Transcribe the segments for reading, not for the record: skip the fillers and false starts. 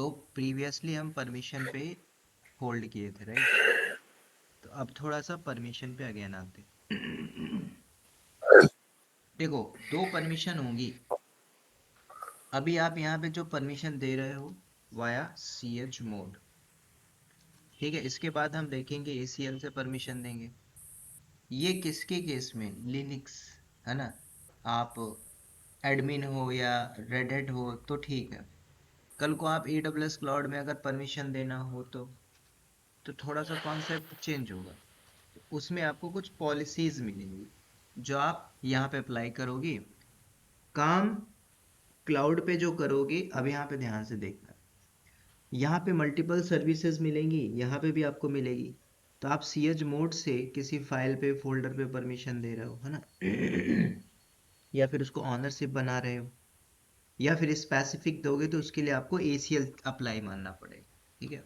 तो प्रीवियसली हम परमिशन पे होल्ड किए थे, राइट? तो अब थोड़ा सा परमिशन पे अगेन आते। देखो, दो परमिशन होंगी। अभी आप यहाँ पे जो परमिशन दे रहे हो वाया ch मोड, ठीक है। इसके बाद हम देखेंगे ACL से परमिशन देंगे। ये किसके केस में? लिनक्स, है ना। आप एडमिन हो या रेड हैट हो तो ठीक है। कल को आप AWS क्लाउड में अगर परमिशन देना हो तो थोड़ा सा कॉन्सेप्ट चेंज होगा। तो उसमें आपको कुछ पॉलिसीज मिलेंगी जो आप यहाँ पे अप्लाई करोगे। काम क्लाउड पे जो करोगे, अब यहाँ पे ध्यान से देखना, यहाँ पे मल्टीपल सर्विसेज मिलेंगी, यहाँ पे भी आपको मिलेगी। तो आप ch मोड से किसी फाइल पे फोल्डर पे परमिशन दे रहे हो, है ना। या फिर उसको ऑनरशिप बना रहे हो, या फिर स्पेसिफिक दोगे तो उसके लिए आपको ACL अप्लाई मानना पड़ेगा, ठीक है।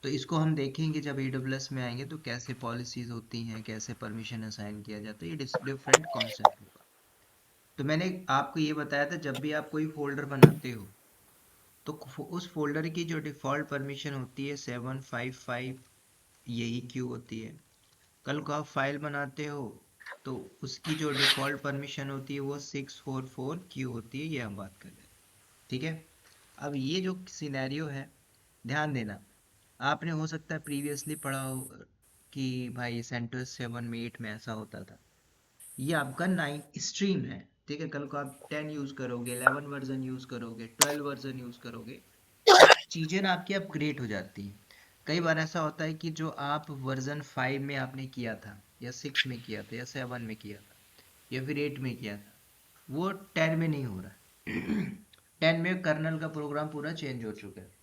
तो इसको हम देखेंगे जब AWS में आएंगे तो कैसे पॉलिसीज होती हैं, कैसे परमिशन असाइन किया जाता है, ये डिफरेंट कॉन्सेप्ट होगा। तो मैंने आपको ये बताया था, जब भी आप कोई फोल्डर बनाते हो तो उस फोल्डर की जो डिफ़ॉल्ट परमिशन होती है 755, यही क्यू होती है। कल को आप फाइल बनाते हो तो उसकी जो डिफ़ॉल्ट परमिशन होती है वो 644 क्यू होती है, ये हम बात कर रहे हैं, ठीक है। अब ये जो सिनेरियो है, ध्यान देना, आपने हो सकता है प्रीवियसली पढ़ा हो कि भाई सेंटोस 7 में 8 में ऐसा होता था। ये आपका 9 स्ट्रीम है, ठीक है। कल को आप 10 यूज़ करोगे, 11 वर्जन यूज़ करोगे, 12 वर्जन यूज़ करोगे, तो चीज़ें ना आपकी अपग्रेड हो जाती हैं। कई बार ऐसा होता है कि जो आप वर्जन 5 में आपने किया था या 6 में किया था या 7 में किया था या फिर 8 में किया था, वो 10 में नहीं हो रहा। 10 में कर्नल का प्रोग्राम पूरा चेंज हो चुका है।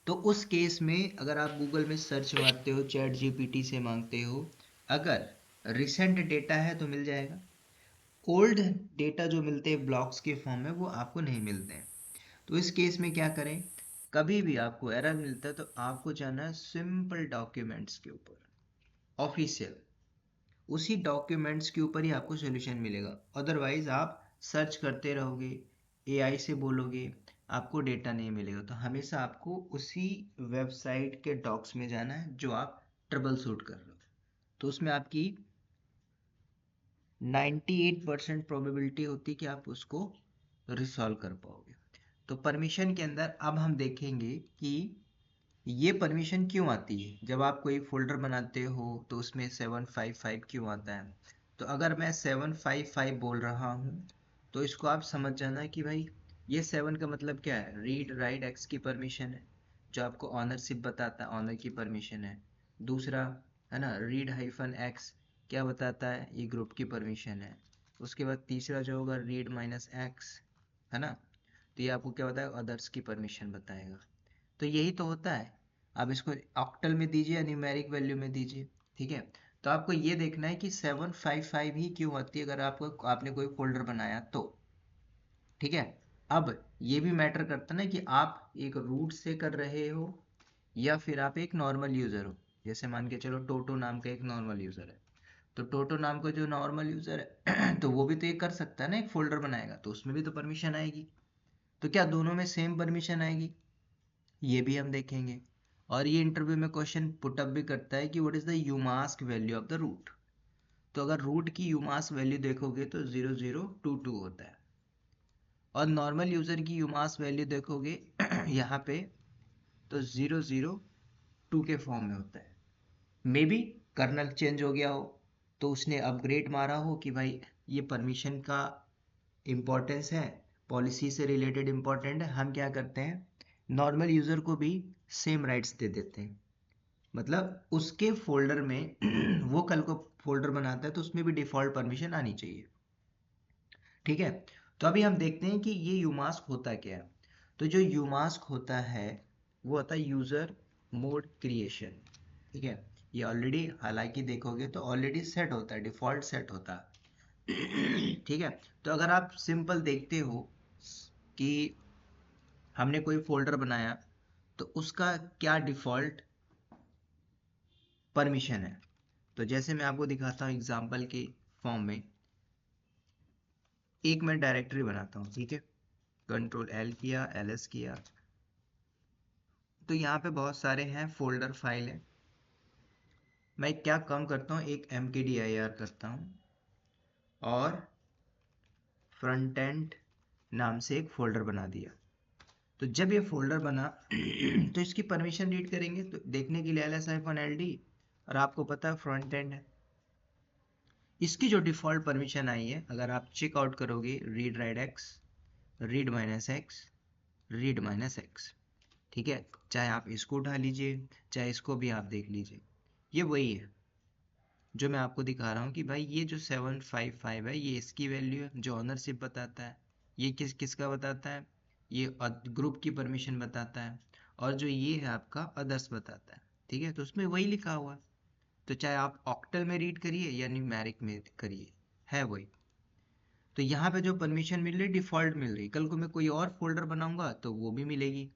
तो उस केस में अगर आप गूगल में सर्च मारते हो, चैट जीपीटी से मांगते हो, अगर रिसेंट डेटा है तो मिल जाएगा। ओल्ड डेटा जो मिलते हैं ब्लॉक्स के फॉर्म में, वो आपको नहीं मिलते हैं। तो इस केस में क्या करें? कभी भी आपको एरर मिलता है तो आपको जाना है सिंपल डॉक्यूमेंट्स के ऊपर, ऑफिशियल, उसी डॉक्यूमेंट्स के ऊपर ही आपको सोल्यूशन मिलेगा। अदरवाइज आप सर्च करते रहोगे, एआई से बोलोगे, आपको डेटा नहीं मिलेगा। तो हमेशा आपको उसी वेबसाइट के डॉक्स में जाना है जो आप ट्रबल शूट कर रहे हो। तो उसमें आपकी 98% प्रोबेबिलिटी होती है कि आप उसको रिसॉल्व कर पाओगे। तो परमिशन के अंदर अब हम देखेंगे कि ये परमिशन क्यों आती है। जब आप कोई फोल्डर बनाते हो तो उसमें 755 क्यों आता है? तो अगर मैं 755 बोल रहा हूँ तो इसको आप समझ जाना कि भाई ये 7 का मतलब क्या है? रीड राइट एक्स की परमिशन है, जो आपको ऑनरशिप बताता है, ऑनर की परमिशन है। दूसरा, है ना, रीड हाइफन एक्स, क्या बताता है? ये ग्रुप की परमिशन है। उसके बाद तीसरा जो होगा रीड माइनस एक्स, है ना, तो ये आपको क्या बताएगा? अदर्स की परमिशन बताएगा। तो यही तो होता है। आप इसको ऑक्टल में दीजिए या न्यूमेरिक वैल्यू में दीजिए, ठीक है। तो आपको ये देखना है कि 755 ही क्यों आती है अगर आपको आपने कोई फोल्डर बनाया तो, ठीक है। अब ये भी मैटर करता है ना कि आप एक रूट से कर रहे हो या फिर आप एक नॉर्मल यूजर हो। जैसे मान के चलो टोटो नाम का एक नॉर्मल यूजर है, तो टोटो नाम का जो नॉर्मल यूजर है तो वो भी तो ये कर सकता है ना, एक फोल्डर बनाएगा तो उसमें भी तो परमिशन आएगी। तो क्या दोनों में सेम परमिशन आएगी? ये भी हम देखेंगे। और ये इंटरव्यू में क्वेश्चन पुटअप भी करता है कि what is the umask value of the root. तो अगर रूट की यूमास्क वैल्यू देखोगे तो 0022 होता है, और नॉर्मल यूजर की यूमास्क वैल्यू देखोगे यहाँ पे तो 002 के फॉर्म में होता है। मे बी कर्नल चेंज हो गया हो तो उसने अपग्रेड मारा हो कि भाई ये परमिशन का इम्पोर्टेंस है, पॉलिसी से रिलेटेड इम्पोर्टेंट है, हम क्या करते हैं नॉर्मल यूजर को भी सेम राइट्स दे देते हैं। मतलब उसके फोल्डर में वो कल को फोल्डर बनाता है तो उसमें भी डिफॉल्ट परमिशन आनी चाहिए, ठीक है। तो अभी हम देखते हैं कि ये यूमास्क होता क्या है। तो जो यूमास्क होता है वो होता है यूजर मोड क्रिएशन, ठीक है। ये ऑलरेडी हालांकि देखोगे तो ऑलरेडी सेट होता है, डिफॉल्ट सेट होता है। ठीक है। तो अगर आप सिंपल देखते हो कि हमने कोई फोल्डर बनाया तो उसका क्या डिफॉल्ट परमिशन है, तो जैसे मैं आपको दिखाता हूँ एग्जांपल के फॉर्म में, एक मैं डायरेक्टरी बनाता हूँ, ठीक है। कंट्रोल एल किया, एल एस किया, तो यहाँ पे बहुत सारे हैं फोल्डर फाइल है। मैं क्या काम करता हूँ, एक mkdir करता हूँ और फ्रंट एंड नाम से एक फोल्डर बना दिया। तो जब ये फोल्डर बना तो इसकी परमिशन रीड करेंगे तो देखने के लिए ls-ld, और आपको पता है फ्रंट एंड है। इसकी जो डिफ़ॉल्ट परमिशन आई है, अगर आप चेक आउट करोगे, read write x, read minus x, read minus x, ठीक है। चाहे आप इसको उठा लीजिए, चाहे इसको भी आप देख लीजिए, ये वही है जो मैं आपको दिखा रहा हूँ कि भाई ये जो 755 है ये इसकी वैल्यू है जो ऑनरशिप बताता है। ये किसका बताता है, ये ग्रुप की परमिशन बताता है, और जो ये है आपका अदर्स बताता है, ठीक है। तो उसमें वही लिखा हुआ है, तो चाहे आप ऑक्टल में रीड करिए या न्यूमेरिक में करिए, है वही। तो यहाँ पे जो परमिशन मिल रही है डिफ़ॉल्ट मिल रही है। कल को मैं कोई और फोल्डर बनाऊंगा तो वो भी मिलेगी,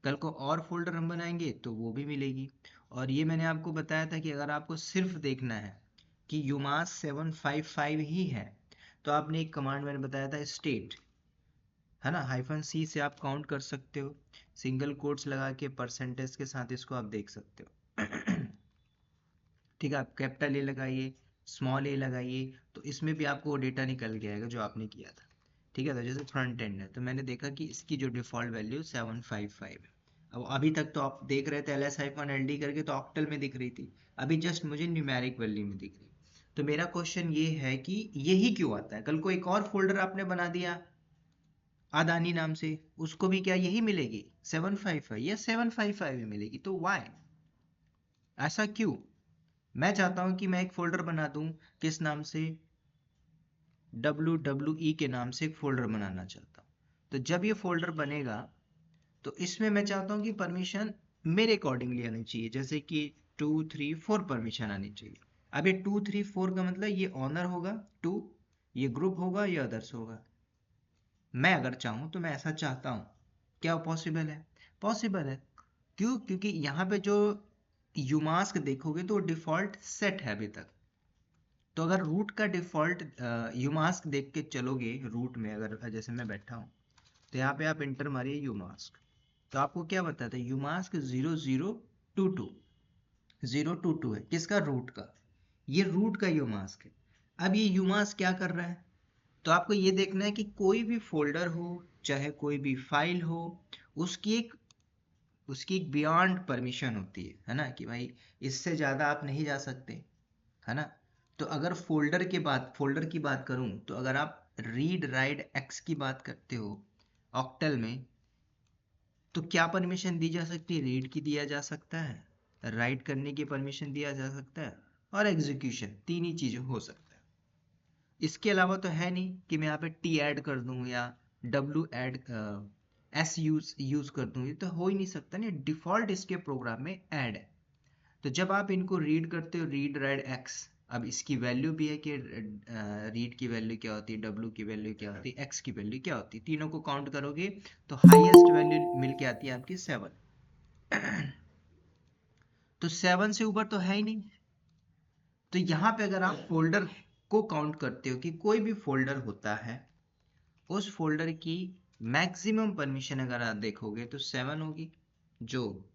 कल को और फोल्डर हम बनाएंगे तो वो भी मिलेगी। और ये मैंने आपको बताया था कि अगर आपको सिर्फ देखना है कि यूमास 755 ही है तो आपने एक कमांड मैंने बताया था स्टेट, है ना, -c से आप काउंट कर सकते हो, सिंगल कोट्स लगा के परसेंटेज के साथ इसको आप देख सकते हो। ठीक है, आप कैपिटल ए लगाइए, स्मॉल ए लगाइए, तो इसमें भी आपको वो डेटा निकल के आएगा जो आपने किया था, ठीक है। तो जैसे फ्रंट एंड है तो मैंने देखा कि इसकी जो डिफ़ॉल्ट वैल्यू 755 है। अब अभी तक तो आप देख रहे थे ls-ld करके तो ऑक्टल में दिख रही थी, अभी जस्ट मुझे न्यूमेरिक वैल्यू में दिख रही। तो मेरा क्वेश्चन ये है कि यही क्यों आता है, कल को एक और फोल्डर आपने बना दिया अदानी नाम से, उसको भी क्या यही मिलेगी 755 या 755 ही मिलेगी, तो वाई, ऐसा क्यों। मैं चाहता हूं कि मैं एक फोल्डर बना दूं, किस नाम से, WWE के नाम से एक फोल्डर बनाना चाहता हूं। तो जब ये फोल्डर बनेगा तो इसमें मैं चाहता हूं कि परमिशन मेरे अकॉर्डिंगली आनी चाहिए, जैसे कि 2 3 4 परमिशन आनी चाहिए। अब ये 2 3 4 का मतलब ये ऑनर होगा 2, ये ग्रुप होगा, ये अदर्स होगा। मैं अगर चाहूं तो मैं ऐसा चाहता हूं, क्या पॉसिबल है, पॉसिबल है। क्यों, क्योंकि यहाँ पे जो यूमास्क देखोगे तो डिफॉल्ट सेट है अभी तक। तो अगर रूट का डिफॉल्ट यूमास्क देख के चलोगे, रूट में अगर जैसे मैं बैठा हूँ तो यहाँ पे आप इंटर मारिए यूमास्क, तो आपको क्या बताता है, यूमास्क 0022 022 है, किसका, रूट का। ये रूट का यूमास्क है। अब ये यूमास्क क्या कर रहा है, तो आपको ये देखना है कि कोई भी फोल्डर हो, चाहे कोई भी फाइल हो, उसकी एक उसकी एक बियॉन्ड परमिशन होती है ना, कि भाई इससे ज़्यादा आप नहीं जा सकते, है ना। तो अगर फोल्डर की बात करूं तो अगर आप रीड राइट एक्स की बात करते हो ऑक्टल में, तो क्या परमिशन दी जा सकती है, रीड की दिया जा सकता है, राइट करने की परमिशन दिया जा सकता है, और एग्जीक्यूशन, तीन ही चीज़ें हो सकता है। इसके अलावा तो है नहीं कि मैं यहाँ पे टी ऐड कर दूं या डब्ल्यू ऐड एस यूज कर दूं, ये तो हो ही नहीं सकता ना, डिफॉल्ट इसके प्रोग्राम में ऐड है। तो जब आप इनको रीड करते हो, रीड राइट एक्स, अब इसकी वैल्यू भी है कि रीड की वैल्यू क्या होती है, डब्ल्यू की वैल्यू क्या होती है, एक्स की वैल्यू क्या होती है, तीनों को काउंट करोगे तो हाईएस्ट वैल्यू मिल के आती है आपकी 7। तो 7 से ऊपर तो है ही नहीं। तो यहाँ पे अगर आप फोल्डर को काउंट करते हो कि कोई भी फोल्डर होता है, उस फोल्डर की मैक्सिमम परमिशन अगर आप देखोगे तो 7 होगी, जो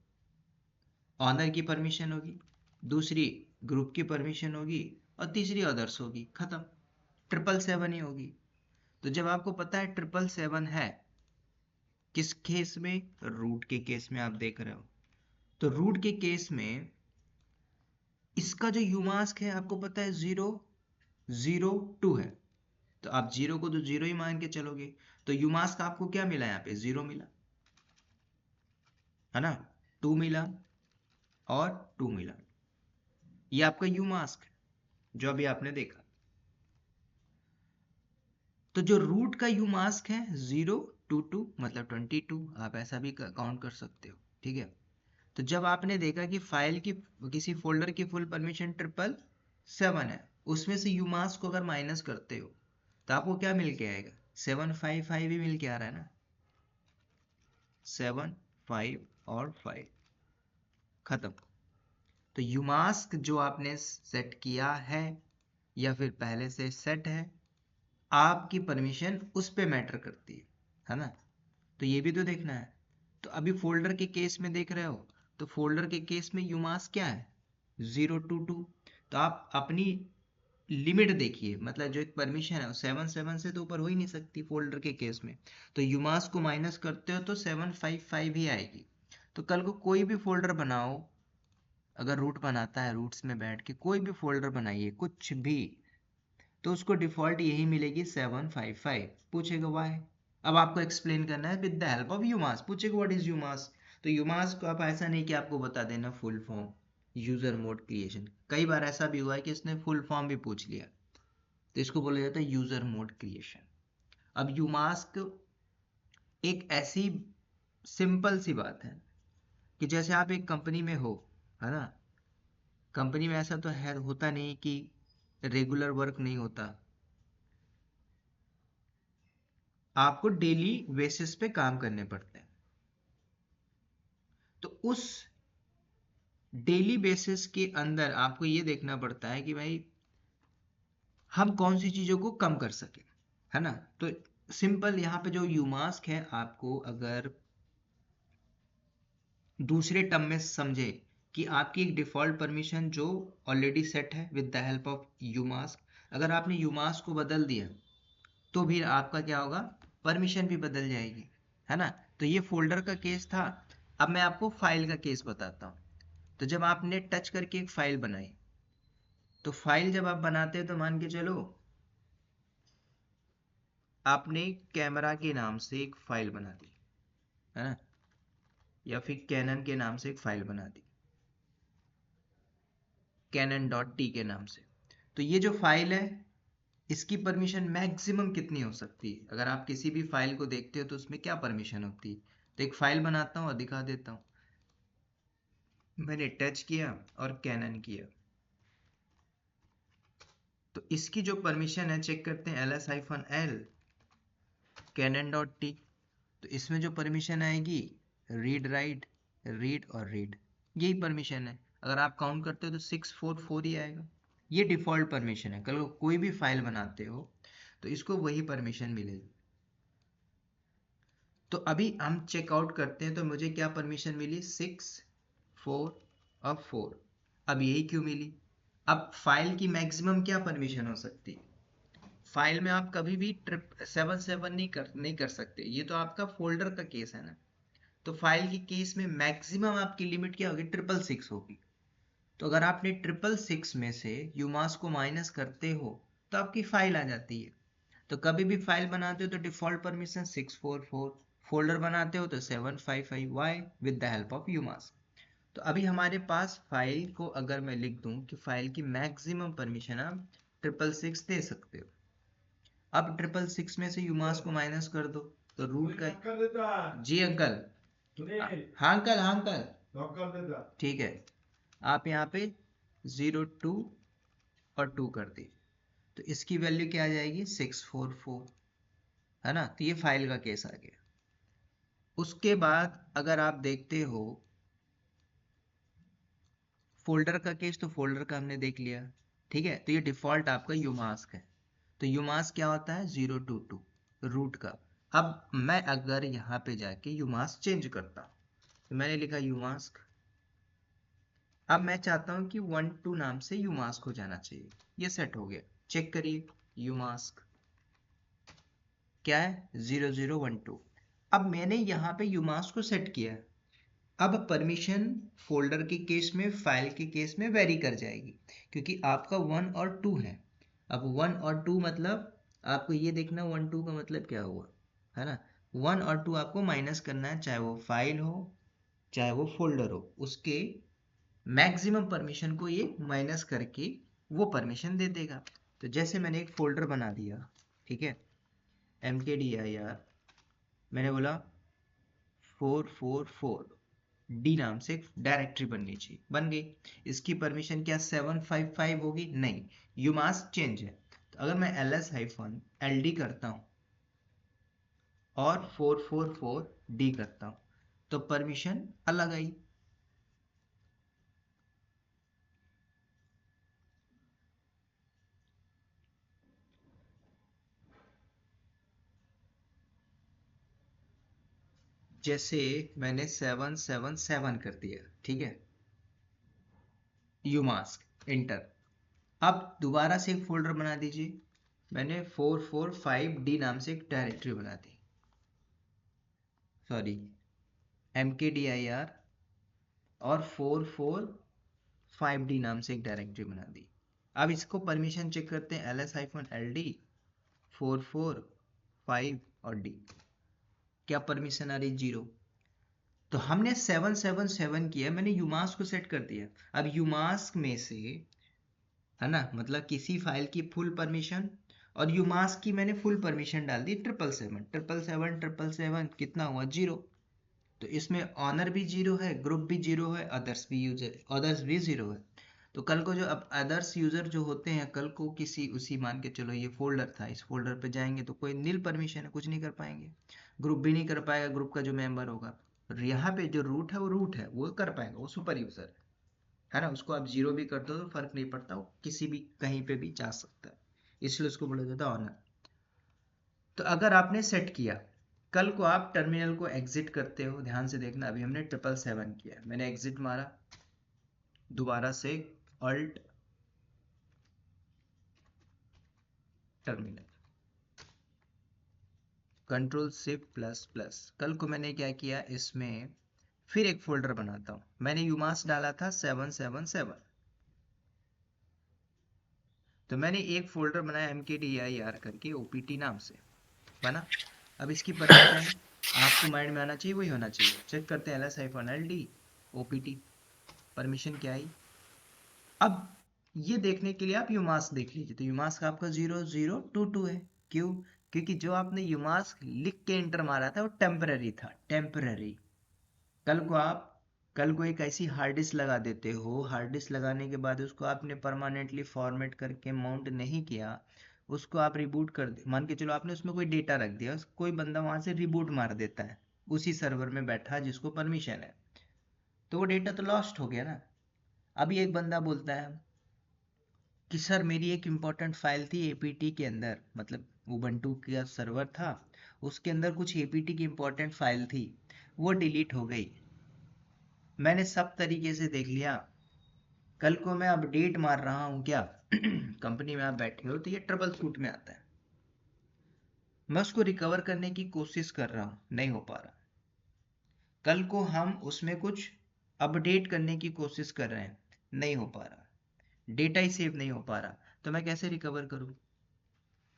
ऑनर की परमिशन होगी, दूसरी ग्रुप की परमिशन होगी, और तीसरी अदर्स होगी, खत्म, 777 ही होगी। तो जब आपको पता है 777 है, किस केस में, रूट के केस में आप देख रहे हो, तो रूट के केस में इसका जो यूमास्क है आपको पता है 002 है, तो आप जीरो को तो जीरो ही मान के चलोगे, तो यूमास्क आपको क्या मिला, यहाँ पे 0 मिला, है ना, 2 मिला और 2 मिला, ये आपका यूमास्क है जो अभी आपने देखा। तो जो रूट का यूमास्क है 022 मतलब 22, आप ऐसा भी काउंट कर सकते हो, ठीक है। तो जब आपने देखा कि फाइल की, किसी फोल्डर की फुल परमिशन 777 है, उसमें से यूमास्क को अगर माइनस करते हो तो आपको क्या मिल के आएगा, 755 ही मिल के आ रहा है ना, 7 5 और 5, खत्म। तो यूमास्क जो आपने सेट किया है या फिर पहले से सेट है, आपकी परमिशन उस पे मैटर करती है ना। तो ये भी तो देखना है, तो अभी फोल्डर के केस में देख रहे हो, तो फोल्डर के केस में यूमास क्या है 022। तो आप अपनी लिमिट देखिए, मतलब जो एक परमिशन है 7 से तो ऊपर हो ही नहीं सकती फोल्डर के केस में। तो यूमास को माइनस करते हो तो 755 ही आएगी। तो कल को कोई भी फोल्डर बनाओ, अगर रूट बनाता है, रूट्स में बैठ के कोई भी फोल्डर बनाइए कुछ भी, तो उसको डिफॉल्ट यही मिलेगी 755। पूछेगा वाई, अब आपको एक्सप्लेन करना है with the help of UMass. पूछेगा व्हाट इज यूमास, तो यूमास को आप ऐसा नहीं कि आपको बता देना full form user mode creation. कई बार ऐसा भी हुआ है कि इसने फुल फॉर्म भी पूछ लिया, तो इसको बोला जाता है यूजर मोड क्रिएशन। अब यूमास्क एक ऐसी सिंपल सी बात है कि जैसे आप एक कंपनी में हो, है ना, कंपनी में ऐसा तो है होता नहीं कि रेगुलर वर्क नहीं होता, आपको डेली बेसिस पे काम करने पड़ते हैं। तो उस डेली बेसिस के अंदर आपको ये देखना पड़ता है कि भाई हम कौन सी चीज़ों को कम कर सके, है ना। तो सिंपल यहाँ पे जो यूमास्क है, आपको अगर दूसरे टर्म में समझे कि आपकी एक डिफ़ॉल्ट परमिशन जो ऑलरेडी सेट है विद द हेल्प ऑफ यूमास्क, अगर आपने यूमास्क को बदल दिया तो फिर आपका क्या होगा, परमिशन भी बदल जाएगी, है ना। तो ये फोल्डर का केस था। अब मैं आपको फाइल का केस बताता हूँ। तो जब आपने टच करके एक फाइल बनाई, तो फाइल जब आप बनाते हैं तो मान के चलो आपने कैमरा के नाम से एक फाइल बना दी, है ना, या फिर कैनन के नाम से एक फाइल बना दी, canon.t के नाम से। तो ये जो फाइल है, इसकी परमिशन मैक्सिमम कितनी हो सकती है। अगर आप किसी भी फाइल को देखते हो तो उसमें क्या परमिशन होती है। तो एक फाइल बनाता हूँ और दिखा देता हूँ। मैंने टच किया और कैनन किया, तो इसकी जो परमिशन है चेक करते हैं, ls-l canon.t। तो इसमें जो परमिशन आएगी रीड राइट, रीड और रीड, यही परमिशन है। अगर आप काउंट करते हो तो 644 ही आएगा। ये डिफ़ॉल्ट परमिशन है। कल को कोई भी फाइल बनाते हो तो इसको वही परमिशन मिलेगी। तो अभी हम चेकआउट करते हैं, तो मुझे क्या परमिशन मिली 6 4 और 4। अब यही क्यों मिली। अब फाइल की मैक्सिमम क्या परमिशन हो सकती है। फाइल में आप कभी भी 7 नहीं कर सकते। ये तो आपका फोल्डर का केस है ना। तो फाइल के केस में मैक्सिमम आपकी लिमिट क्या होगी, 666 होगी। तो अगर आपने 666 में से यूमास को माइनस करते हो तो आपकी फाइल आ जाती है। तो कभी भी फाइल बनाते हो तो डिफॉल्ट परमिशन 644, फोल्डर बनाते हो तो 755 why with the help of umask. तो अभी हमारे पास फाइल को अगर मैं लिख दूं कि फाइल की मैक्सिमम परमिशन आप 666 दे सकते हो। अब 666 में से यूमास को माइनस कर दो तो रूट का, जी अंकल, हाँ अंकल, हाँ अंकल, ठीक है। आप यहाँ पे 02 और 2 कर दी, तो इसकी वैल्यू क्या आ जाएगी 644, है ना। तो ये फाइल का केस आ गया। उसके बाद अगर आप देखते हो फोल्डर का केस, तो फोल्डर का हमने देख लिया, ठीक है। तो ये डिफॉल्ट आपका यूमास्क है। तो यूमास्क क्या होता है 022 रूट का। अब मैं अगर यहाँ पे जाके यूमास्क चेंज करता हूँ, तो मैंने लिखा यूमास्क। अब मैं चाहता हूँ कि 12 नाम से यूमास्क हो जाना चाहिए। ये सेट हो गया, चेक करिए यूमास्क क्या है 0012। अब मैंने यहाँ पे यूमास्क को सेट किया। अब परमिशन फोल्डर के केस में, फाइल के केस में वेरी कर जाएगी, क्योंकि आपका 1 और 2 है। अब 1 और 2 मतलब आपको ये देखना 1 2 का मतलब क्या हुआ, है ना। 1 और 2 आपको माइनस करना है, चाहे वो फाइल हो चाहे वो फोल्डर हो, उसके मैक्सिमम परमिशन को ये माइनस करके वो परमिशन दे देगा। तो जैसे मैंने एक फोल्डर बना दिया, ठीक है, mkdir, मैंने बोला 444 डी नाम से एक डायरेक्टरी बननी चाहिए, बन गई। इसकी परमिशन क्या 755 होगी, नहीं, यूमास्क चेंज है। तो अगर मैं ls-ld करता हूँ और 444d करता हूँ तो परमिशन अलग आई। जैसे मैंने 777 कर दिया, ठीक है, umask इंटर। अब दोबारा से एक फोल्डर बना दीजिए। मैंने 445D नाम से एक डायरेक्टरी बना दी, सॉरी mkdir और 445D नाम से एक डायरेक्टरी बना दी। अब इसको परमिशन चेक करते हैं, ls-ld 445 और d, क्या परमिशन आ रही? 0। तो हमने 777 किया, मैंने umask को सेट कर दिया। अब umask में से, है ना, मतलब किसी फाइल की फुल परमिशन, और umask की मैंने फुल परमिशन डाल दी 777 कितना हुआ? 0। तो इसमें ऑनर भी 0 है, ग्रुप भी 0 है, अदर्स भी अदर्स भी 0 है। तो कल को जो अब अदर्स यूजर जो होते हैं, कल को किसी उसी मान के चलो ये फोल्डर था, इस फोल्डर पे जाएंगे तो कोई नील परमिशन है, कुछ नहीं कर पाएंगे। ग्रुप भी नहीं कर पाएगा, ग्रुप का जो मेंबर होगा। यहाँ पे जो रूट है वो रूट है, वो कर पाएगा, वो सुपर यूजर है ना। उसको आप 0 भी कर दो तो फर्क नहीं पड़ता, वो किसी भी कहीं पे भी जा सकता है, इसलिए उसको बोला जाता है ऑनर। तो अगर आपने सेट किया, कल को आप टर्मिनल को एग्जिट करते हो, ध्यान से देखना, अभी हमने 777 किया, मैंने एग्जिट मारा, दोबारा से alt terminal, control shift plus plus. कल को मैंने क्या किया, इसमें फिर एक फोल्डर बनाता हूं। मैंने umask डाला था 777, तो मैंने एक फोल्डर बनाया mkdir करके opt नाम से बना। अब इसकी परमिशन आपको माइंड में आना चाहिए, वही होना चाहिए। चेक करते हैं ls-ld opt, परमिशन क्या आई। अब ये देखने के लिए आप umask देख लीजिए, तो umask आपका 0022 है। क्यों? क्योंकि जो आपने umask लिख के एंटर मारा था वो टेम्पररी था, टेम्पररी। कल को आप कल को एक ऐसी हार्ड डिस्क लगा देते हो, हार्ड डिस्क लगाने के बाद उसको आपने परमानेंटली फॉर्मेट करके माउंट नहीं किया, उसको आप रिबूट कर दे, मान के चलो आपने उसमें कोई डेटा रख दिया, कोई बंदा वहां से रिबूट मार देता है उसी सर्वर में बैठा जिसको परमिशन है, तो वो डेटा तो लॉस्ट हो गया ना। अभी एक बंदा बोलता है कि सर मेरी एक इम्पॉर्टेंट फाइल थी एपीटी के अंदर, मतलब उबंटू का सर्वर था, उसके अंदर कुछ एपीटी की इम्पोर्टेंट फाइल थी, वो डिलीट हो गई। मैंने सब तरीके से देख लिया, कल को मैं अपडेट मार रहा हूँ क्या कंपनी में आप बैठे हो तो ये ट्रबल शूट में आता है, मैं उसको रिकवर करने की कोशिश कर रहा हूँ, नहीं हो पा रहा। कल को हम उसमें कुछ अपडेट करने की कोशिश कर रहे हैं, नहीं हो पा रहा, डेटा ही सेव नहीं हो पा रहा, तो मैं कैसे रिकवर करूँ,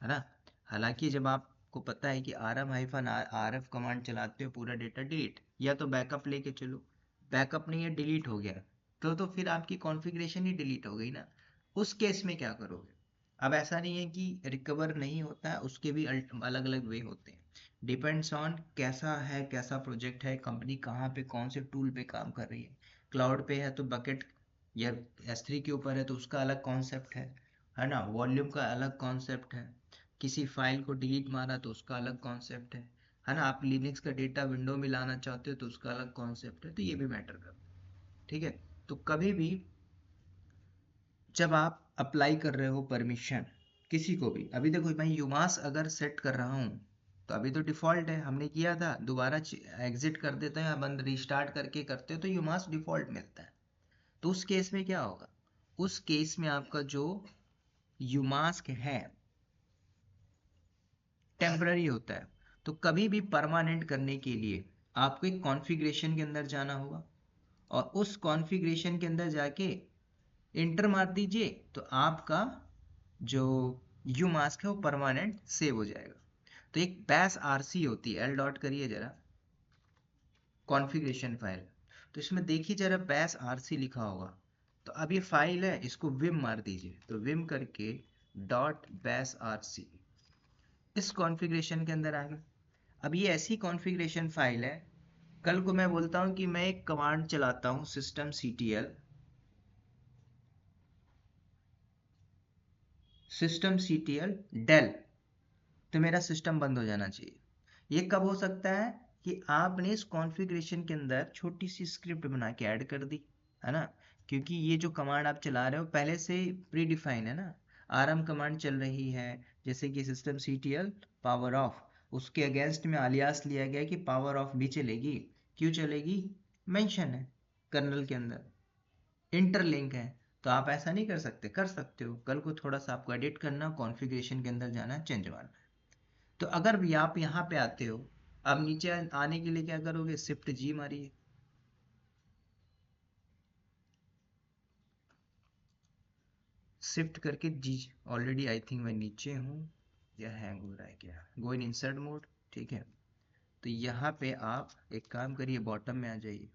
है ना। हालांकि जब आपको पता है कि rm-rf कमांड चलाते हो पूरा डेटा डिलीट, या तो बैकअप लेके चलो, बैकअप नहीं है डिलीट हो गया, तो फिर आपकी कॉन्फ़िगरेशन ही डिलीट हो गई ना। उस केस में क्या करोगे? अब ऐसा नहीं है कि रिकवर नहीं होता है, उसके भी अलग अलग वे होते हैं, डिपेंड्स ऑन कैसा है, कैसा प्रोजेक्ट है, कंपनी कहाँ पे कौन से टूल पे काम कर रही है। क्लाउड पे है तो बकेट या S3 के ऊपर है तो उसका अलग कॉन्सेप्ट है ना, वॉल्यूम का अलग कॉन्सेप्ट है, किसी फाइल को डिलीट मारा तो उसका अलग कॉन्सेप्ट है ना, आप लिनक्स का डेटा विंडो में लाना चाहते हो तो उसका अलग कॉन्सेप्ट है, तो ये भी मैटर करता है, ठीक है। तो कभी भी जब आप अप्लाई कर रहे हो परमिशन किसी को भी, अभी देखो मैं umask अगर सेट कर रहा हूँ तो अभी तो डिफॉल्ट है, हमने किया था, दोबारा एग्जिट कर देते हैं, बंद रिस्टार्ट करके करते हो तो umask डिफॉल्ट मिलता है। तो उस केस में क्या होगा, उस केस में आपका जो umask है टेम्पररी होता है, तो कभी भी परमानेंट करने के लिए आपको एक कॉन्फ़िगरेशन के अंदर जाना होगा, और उस कॉन्फ़िगरेशन के अंदर जाके इंटर मार दीजिए, तो आपका जो umask है वो परमानेंट सेव हो जाएगा। तो एक बैश आरसी होती है, एल डॉट करिए जरा, कॉन्फ़िगरेशन फाइल, तो इसमें देखिए जरा बैश आरसी लिखा होगा, तो अब ये फाइल है, इसको विम मार दीजिए, तो विम करके डॉट बैश आरसी, इस कॉन्फ़िगरेशन के अंदर आ गया। अब ये ऐसी कॉन्फ़िगरेशन फाइल है, कल को मैं बोलता हूँ कि मैं एक कमांड चलाता हूँ सिस्टम सीटीएल डेल, तो मेरा सिस्टम बंद हो जाना चाहिए। ये कब हो सकता है कि आपने इस कॉन्फ़िगरेशन के अंदर छोटी सी स्क्रिप्ट बना के ऐड कर दी, है ना, क्योंकि ये जो कमांड आप चला रहे हो पहले से प्री डिफाइन है ना, आरएम कमांड चल रही है, जैसे कि सिस्टम सीटीएल पावर ऑफ, उसके अगेंस्ट में अलियास लिया गया कि पावर ऑफ बी चलेगी। क्यों चलेगी? मेंशन है कर्नल के अंदर, इंटरलिंक है। तो आप ऐसा नहीं कर सकते, कर सकते हो, कल को थोड़ा सा आपको एडिट करना, कॉन्फ़िगरेशन के अंदर जाना, चेंज मारना। तो अगर भी आप यहाँ पे आते हो, अब नीचे आने के लिए क्या करोगे? शिफ्ट जी मारिए। शिफ्ट करके जी, ऑलरेडी आई थिंक मैं नीचे हूँ या हैंग हो रहा है क्या? गो इन इंसर्ट मोड, ठीक है। तो यहाँ पे आप एक काम करिए, बॉटम में आ जाइए,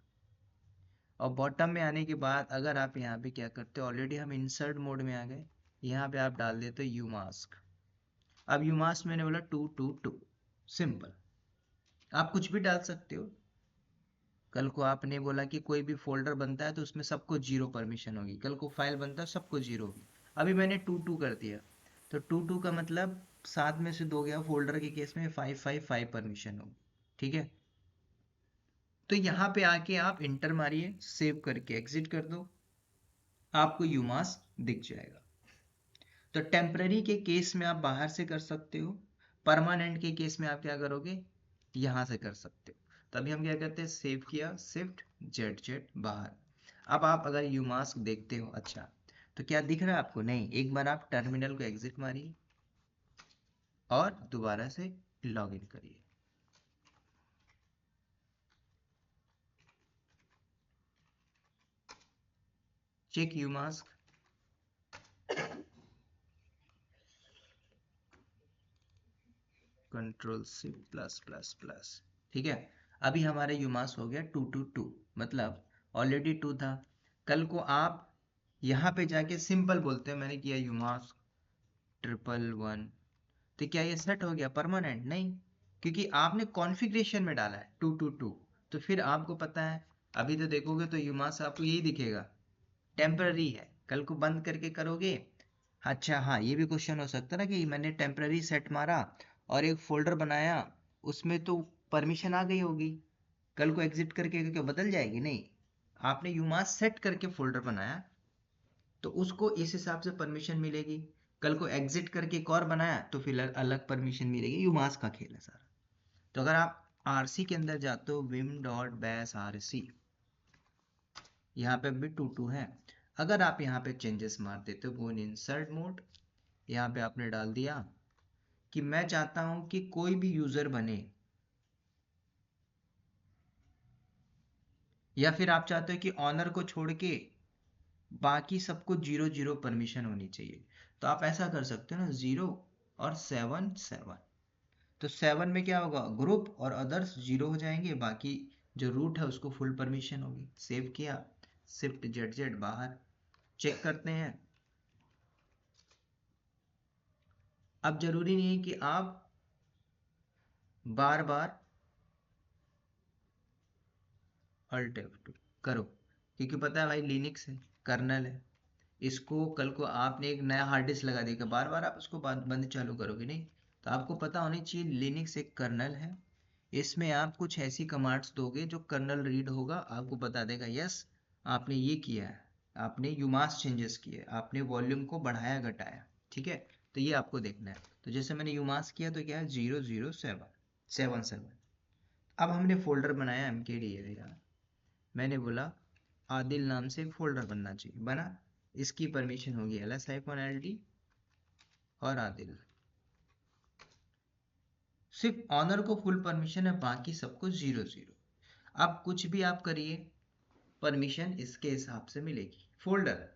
और बॉटम में आने के बाद अगर आप यहाँ पे क्या करते हो, ऑलरेडी हम इंसर्ट मोड में आ गए, यहाँ पे आप डाल देते हो यू मास्क। अब यू मास्क मैंने बोला 222, सिंपल। आप कुछ भी डाल सकते हो। कल को आपने बोला कि कोई भी फोल्डर बनता है तो उसमें सबको 0 परमिशन होगी, कल को फाइल बनता है सबको 0 होगी। अभी मैंने 2 कर दिया, तो 2 का मतलब 7 में से 2 गया, फोल्डर के केस में 5 परमिशन होगी, ठीक है। तो यहाँ पे आके आप इंटर मारिए, सेव करके एग्जिट कर दो, आपको यूमास दिख जाएगा। तो टेम्पररी के केस में आप बाहर से कर सकते हो, परमानेंट के केस में आप क्या करोगे? यहाँ से कर सकते हो। तभी हम क्या करते हैं, सेव किया, शिफ्ट जेड जेड बाहर। अब आप अगर यू मास्क देखते हो, अच्छा तो क्या दिख रहा है आपको? नहीं। एक बार आप टर्मिनल को एग्जिट मारिए और दोबारा से लॉग इन करिए। Check you mask, control C plus plus plus, ठीक है। अभी हमारे यूमास हो गया 222, मतलब ऑलरेडी 2 था। कल को आप यहाँ पे जाके सिंपल बोलते हैं मैंने किया यूमास 111, तो क्या ये सेट हो गया परमानेंट? नहीं, क्योंकि आपने कॉन्फ़िगरेशन में डाला है 222। तो फिर आपको पता है, अभी तो देखोगे तो यूमास आपको यही दिखेगा, टेम्पररी है। कल को बंद करके करोगे, अच्छा हाँ, ये भी क्वेश्चन हो सकता है ना कि मैंने टेम्पररी सेट मारा और एक फोल्डर बनाया, उसमें तो परमिशन आ गई होगी, कल को एग्जिट करके क्या बदल जाएगी? नहीं, आपने यूमास सेट करके फोल्डर बनाया तो उसको इस हिसाब से परमिशन मिलेगी। कल को एग्जिट करके एक और बनाया तो फिर अलग परमिशन मिलेगी। यूमास का खेल है सारा। तो अगर आप आरसी के अंदर जाते हो, विम डॉट बैस आरसी, यहाँ पे भी 2 है। अगर आप यहाँ पे चेंजेस मार देते हो, गो इन इंसर्ट मोड, यहाँ पे आपने डाल दिया कि मैं चाहता हूं कि कोई भी यूजर बने, या फिर आप चाहते हो कि ऑनर को छोड़ के बाकी सबको 0 0 परमिशन होनी चाहिए, तो आप ऐसा कर सकते हो ना, 0 और 7 7। तो 7 में क्या होगा, ग्रुप और अदर्स 0 हो जाएंगे, बाकी जो रूट है उसको फुल परमिशन होगी। सेव किया, शिफ्ट जेड जेड बाहर, चेक करते हैं। अब जरूरी नहीं है कि आप बार बार अल्ट F2 करो, क्योंकि पता है भाई लिनक्स है, कर्नल है, इसको कल को आपने एक नया हार्ड डिस्क लगा देगा, बार बार आप उसको बंद चालू करोगे नहीं। तो आपको पता होनी चाहिए लिनक्स एक कर्नल है, इसमें आप कुछ ऐसी कमांड्स दोगे जो कर्नल रीड होगा, आपको बता देगा यस आपने ये किया है, आपने यूमास चेंजेस किए, आपने वॉल्यूम को बढ़ाया घटाया, ठीक है। तो ये आपको देखना है। तो जैसे मैंने यूमास किया तो क्या है, 0 0 7 7 7। अब हमने फोल्डर बनाया mkd है यार, मैंने बोला आदिल नाम से एक फोल्डर बनना चाहिए, बना। इसकी परमिशन होगी ls-ld और आदिल। सिर्फ ऑनर को फुल परमिशन है, बाकी सबको 0 0। अब कुछ भी आप करिए, परमिशन इसके हिसाब से मिलेगी फोल्डर,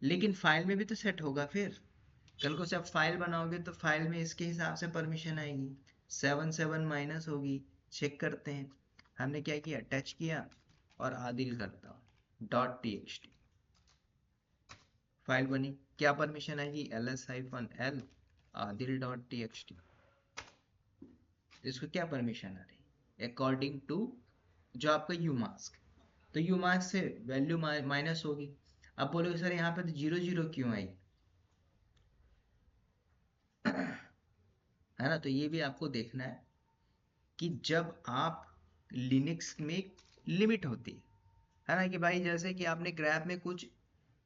लेकिन फाइल में भी तो सेट होगा। फिर कल को जब फाइल बनाओगे तो फाइल में इसके हिसाब से परमिशन आएगी, 7 7 माइनस होगी। चेक करते हैं, हमने क्या किया, टच किया और आदिल करता हूँ .txt, फाइल बनी। क्या परमिशन आएगी, ls-l आदिल .txt। इसको क्या परमिशन आ रही, अकॉर्डिंग टू जो आपका यू मास्क। तो यू मास्क से वैल्यू माइनस होगी। अब बोलोगे सर यहाँ पे तो 0 0 क्यों आई, है ना। तो ये भी आपको देखना है कि जब आप लिनक्स में लिमिट होती है ना, कि भाई जैसे कि आपने ग्राफ में कुछ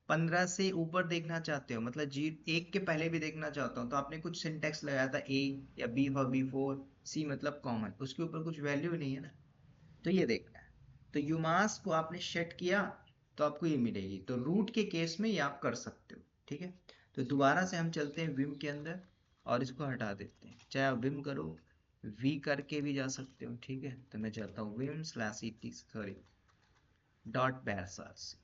15 से ऊपर देखना चाहते हो, मतलब जी 1 के पहले भी देखना चाहता हूँ, तो आपने कुछ सिंटेक्स लगाया था, ए या बी फॉर बी4, सी मतलब कॉमन, उसके ऊपर कुछ वैल्यू नहीं है ना, तो ये देखना है। तो यूमास को आपने सेट किया तो आपको ये मिलेगी, तो रूट के केस में ये आप कर सकते हो। ठीक है, तो दोबारा से हम चलते हैं विम के अंदर और इसको हटा देते हैं, चाहे आप विम करो, वी करके भी जा सकते हो। ठीक है, तो मैं चाहता हूँ vim slash E T sorry dot bashrc.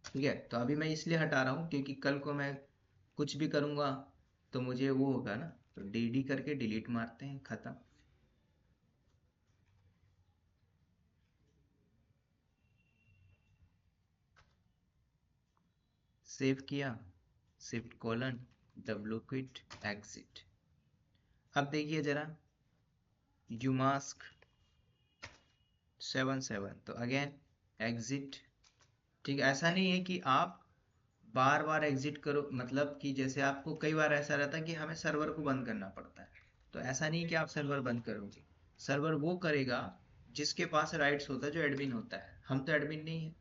ठीक है, तो अभी मैं इसलिए हटा रहा हूँ क्योंकि कल को मैं कुछ भी करूँगा तो मुझे वो होगा ना, तो डी डी करके डिलीट मारते हैं, खत्म। सेव किया, shift colon W quit exit. अब देखिए जरा, यूमास्क 77, तो अगेन एग्जिट। ठीक है, ऐसा नहीं है कि आप बार बार एग्जिट करो, मतलब कि जैसे आपको कई बार ऐसा रहता है कि हमें सर्वर को बंद करना पड़ता है, तो ऐसा नहीं कि आप सर्वर बंद करोगे। सर्वर वो करेगा जिसके पास राइट्स होता है, जो एडमिन होता है, हम तो एडमिन नहीं है।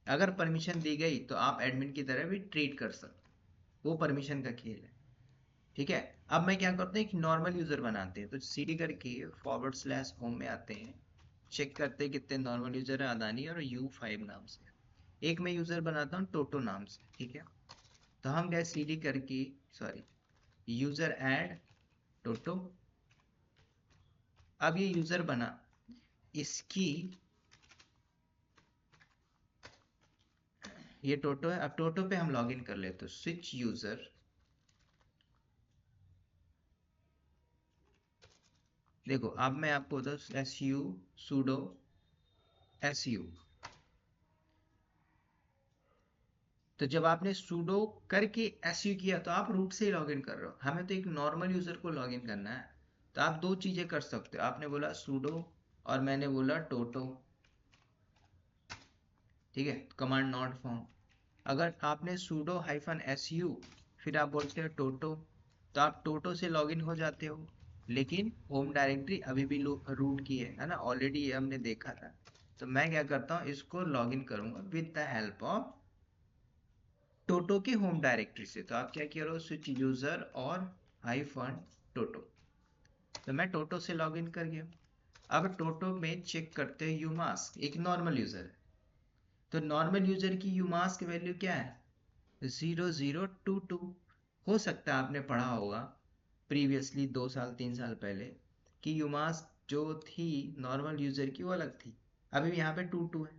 अगर परमिशन दी गई तो आप एडमिन की तरह भी ट्रीट कर सकते, वो परमिशन का खेल है। ठीक है, अब मैं क्या करते हैं, एक नॉर्मल यूजर बनाते हैं, तो सीडी करके फॉरवर्ड स्लैश होम में आते हैं, चेक करते हैं कितने नॉर्मल यूजर है, अदानी और U5 नाम से। एक मैं यूजर बनाता हूँ टोटो नाम से। ठीक है, तो हम गए सीडी करके, सॉरी यूजर ऐड टोटो। अब ये यूजर बना, इसकी ये टोटो है, अब टोटो पे हम लॉगिन कर लेते हैं, स्विच यूजर। देखो अब मैं आपको बताऊँ, S U pseudo S U, तो जब आपने sudo करके su किया तो आप रूट से ही लॉगिन कर रहे हो, हमें तो एक नॉर्मल यूजर को लॉगिन करना है। तो आप दो चीजें कर सकते हो, आपने बोला sudo और मैंने बोला टोटो। ठीक है, कमांड नॉट फाउंड। अगर आपने sudo -su फिर आप बोलते हो टोटो, तो आप टोटो से लॉगिन हो जाते हो, लेकिन होम डायरेक्टरी अभी भी रूट की है ना, ऑलरेडी ये हमने देखा था। तो मैं क्या करता हूँ, इसको लॉगिन करूंगा with the help of Toto के होम डायरेक्टरी से। तो आप क्या करो, स्विच यूजर और हाइफन टोटो, तो मैं टोटो से लॉगिन कर गया। अब टोटो में चेक करते हैं यूमास्क, एक नॉर्मल यूजर है, तो नॉर्मल यूजर की यूमास्क वैल्यू क्या है, 0022। हो सकता है आपने पढ़ा होगा प्रीवियसली 2 साल 3 साल पहले कि यूमास्क जो थी नॉर्मल यूजर की वो अलग थी, अभी यहाँ पे 22 है।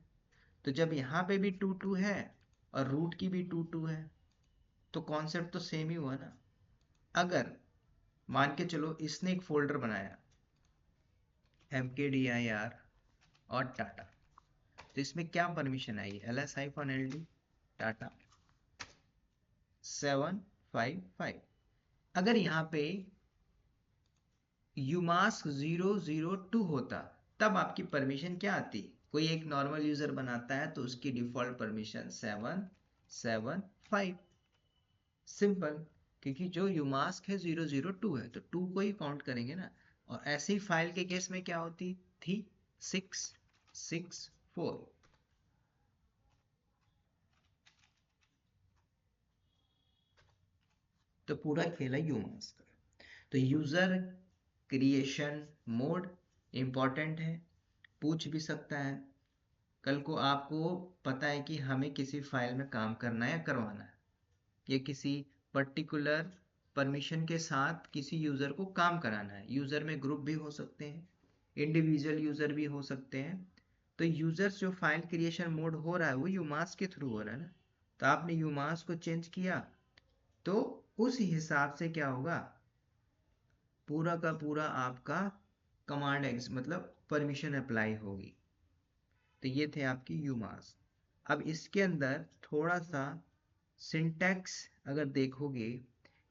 तो जब यहाँ पे भी 22 है और रूट की भी 22 है, तो कॉन्सेप्ट तो सेम ही हुआ ना। अगर मान के चलो इसने एक फोल्डर बनाया mkdir और टाटा, तो इसमें क्या परमिशन आई, ls-ld टाटा 755। अगर यहाँ पे umask 002 होता, तब आपकी परमिशन क्या आती, कोई एक नॉर्मल यूजर बनाता है तो उसकी डिफॉल्ट परमिशन 775, सिंपल। क्योंकि जो यूमास्क है 002 है, तो 2 को ही काउंट करेंगे ना। और ऐसे ही फाइल के केस में क्या होती थी, 664। तो पूरा खेल है यूमास्क का। तो यूजर क्रिएशन मोड इंपॉर्टेंट है, पूछ भी सकता है कल को आपको, पता है कि हमें किसी फाइल में काम करना है या करवाना है, या किसी पर्टिकुलर परमिशन के साथ किसी यूजर को काम कराना है। यूजर में ग्रुप भी हो सकते हैं, इंडिविजुअल यूजर भी हो सकते हैं। तो यूजर्स जो फाइल क्रिएशन मोड हो रहा है वो यूमास के थ्रू हो रहा है ना, तो आपने यूमास को चेंज किया तो उस हिसाब से क्या होगा, पूरा का पूरा आपका कमांड एक्स मतलब परमिशन अप्लाई होगी। तो ये थे आपकी यूमास। अब इसके अंदर थोड़ा सा सिंटैक्स अगर देखोगे,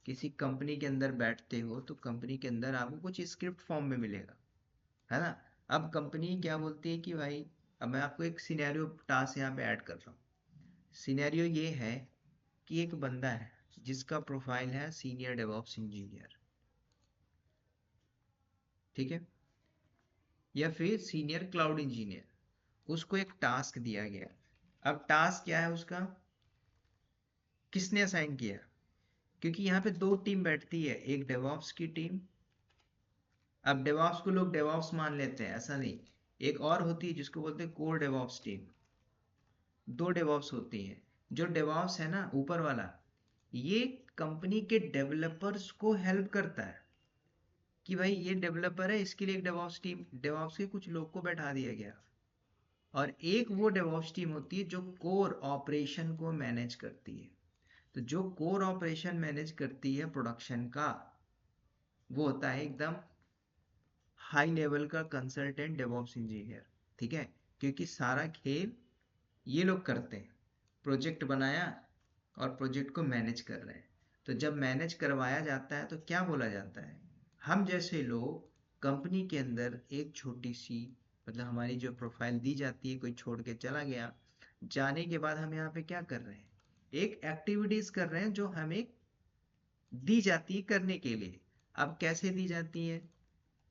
किसी कंपनी के अंदर बैठते हो तो कंपनी के अंदर आपको कुछ स्क्रिप्ट फॉर्म में मिलेगा, है ना। अब कंपनी क्या बोलती है कि भाई, अब मैं आपको एक सिनेरियो टास्क यहाँ पे ऐड कर रहा हूँ। सिनेरियो ये है कि एक बंदा है जिसका प्रोफाइल है सीनियर डेवऑप्स इंजीनियर, ठीक है, या फिर सीनियर क्लाउड इंजीनियर, उसको एक टास्क दिया गया। अब टास्क क्या है उसका, किसने असाइन किया, क्योंकि यहाँ पे दो टीम बैठती है, एक डेवॉप्स की टीम। अब डेवॉप्स को लोग डेवॉप्स मान लेते हैं, ऐसा नहीं। एक और होती है जिसको बोलते हैं कोर डेवॉप्स टीम। दो डेवॉप्स होती हैं। जो डेवॉप्स है ना ऊपर वाला, ये कंपनी के डेवलपर्स को हेल्प करता है कि भाई ये डेवलपर है, इसके लिए एक डेवॉप्स टीम, डेवॉप्स के कुछ लोग को बैठा दिया गया। और एक वो डेवॉप्स टीम होती है जो कोर ऑपरेशन को मैनेज करती है। तो जो कोर ऑपरेशन मैनेज करती है प्रोडक्शन का, वो होता है एकदम हाई लेवल का कंसल्टेंट डेवॉप्स इंजीनियर। ठीक है, क्योंकि सारा खेल ये लोग करते हैं। प्रोजेक्ट बनाया और प्रोजेक्ट को मैनेज कर रहे हैं। तो जब मैनेज करवाया जाता है तो क्या बोला जाता है, हम जैसे लोग कंपनी के अंदर एक छोटी सी, मतलब हमारी जो प्रोफाइल दी जाती है, कोई छोड़ के चला गया, जाने के बाद हम यहाँ पे क्या कर रहे हैं, एक एक्टिविटीज कर रहे हैं जो हमें दी जाती है करने के लिए। अब कैसे दी जाती है,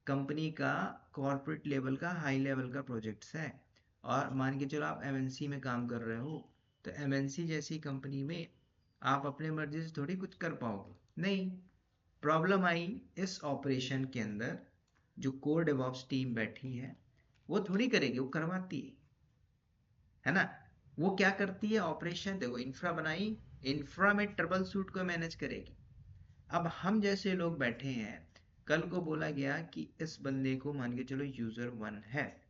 कंपनी का कॉर्पोरेट लेवल का हाई लेवल का प्रोजेक्ट्स है, और मान के चलो आप एमएनसी में काम कर रहे हो, तो एमएनसी जैसी कंपनी में आप अपने मर्जी से थोड़ी कुछ कर पाओगे, नहीं। प्रॉब्लम आई इस ऑपरेशन के अंदर, जो कोर डेवॉप्स टीम बैठी है वो थोड़ी करेगी, वो करवाती है ना। वो क्या करती है, ऑपरेशन देखो, इंफ्रा बनाई, इंफ्रा में ट्रबल शूट को मैनेज करेगी। अब हम जैसे लोग बैठे हैं, कल को बोला गया कि इस बंदे को मान के चलो यूजर 1 है,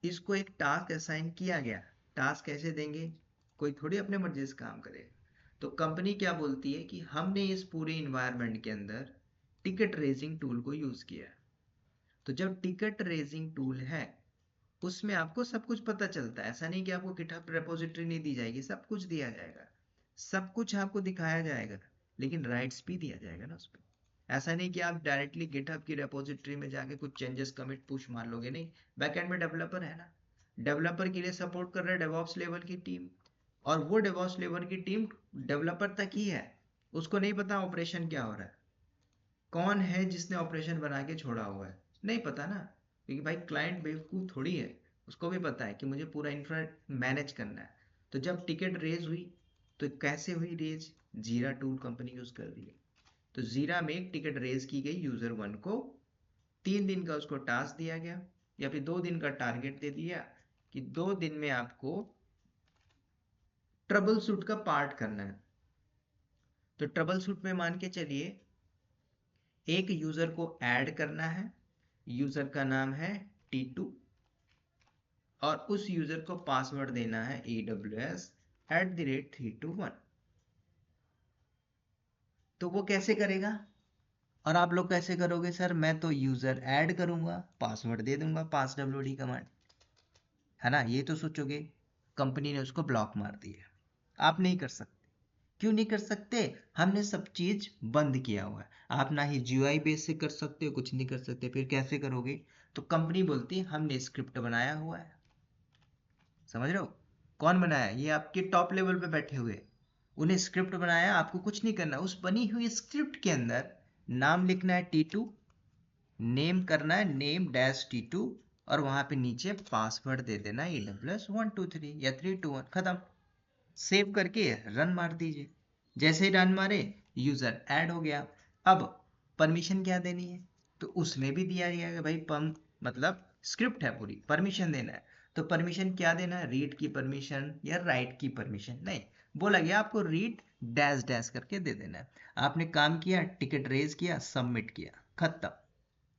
इसको एक टास्क असाइन किया गया। टास्क कैसे देंगे, कोई थोड़ी अपने मर्जी से काम करे। तो कंपनी क्या बोलती है कि हमने इस पूरे इन्वायरमेंट के अंदर टिकट रेजिंग टूल को यूज किया। तो जब टिकट रेजिंग टूल है, उसमें आपको सब कुछ पता चलता है। ऐसा नहीं कि आपको गिटहब रेपोजिटरी नहीं दी जाएगी, सब कुछ दिया जाएगा, सब कुछ आपको दिखाया जाएगा, लेकिन राइट्स भी दिया जाएगा ना उस पर। ऐसा नहीं कि आप डायरेक्टली गिटहब की रेपोजिटरी में जाके कुछ चेंजेस कमिट पुश मार लोगे, नहीं। बैकएंड में डेवलपर है ना, डेवलपर के लिए सपोर्ट कर रहा है डेवऑप्स लेवल की टीम, और वो डेवऑप्स लेवल की टीम डेवलपर तक ही है। उसको नहीं पता ऑपरेशन क्या हो रहा है, कौन है जिसने ऑपरेशन बना के छोड़ा हुआ है, नहीं पता ना। क्योंकि भाई क्लाइंट बेवकूफ़ थोड़ी है, उसको भी पता है कि मुझे पूरा इंफ्रा मैनेज करना है। तो जब टिकट रेज हुई, तो कैसे हुई रेज, जीरा टूल कंपनी यूज कर रही है। तो जीरा में एक टिकट रेज की गई यूजर 1 को, 3 दिन का उसको टास्क दिया गया, या फिर 2 दिन का टारगेट दे दिया कि 2 दिन में आपको ट्रबल शूट का पार्ट करना है। तो ट्रबल शूट में मान के चलिए एक यूजर को ऐड करना है, यूजर का नाम है T2, और उस यूजर को पासवर्ड देना है AWS@321। तो वो कैसे करेगा, और आप लोग कैसे करोगे, सर मैं तो यूजर ऐड करूंगा, पासवर्ड दे दूंगा, पास WD कमांड, है ना, ये तो सोचोगे। कंपनी ने उसको ब्लॉक मार दिया, आप नहीं कर सकते। क्यों नहीं कर सकते, हमने सब चीज बंद किया हुआ है। आप ना ही GUI बेस से कर सकते हो, कुछ नहीं कर सकते, फिर कैसे करोगे। तो कंपनी बोलती है हमने स्क्रिप्ट बनाया हुआ है। समझ रहे हो, कौन बनाया, ये आपके टॉप लेवल पे बैठे हुए, उन्हें स्क्रिप्ट बनाया, आपको कुछ नहीं करना। उस बनी हुई स्क्रिप्ट के अंदर नाम लिखना है T2, नेम करना है name-T2, और वहां पे नीचे पासवर्ड दे देना है AWS123 या 321, खत्म। सेव करके रन मार दीजिए। जैसे ही रन मारे, यूजर ऐड हो गया। अब परमिशन क्या देनी है, तो उसमें भी दिया गया है भाई, पम मतलब स्क्रिप्ट है पूरी, परमिशन देना है। तो परमिशन क्या देना है, रीड की परमिशन या राइट की परमिशन नहीं, बोला गया आपको रीड डैश डैश करके दे देना है। आपने काम किया, टिकट रेज किया, सबमिट किया, खत्म।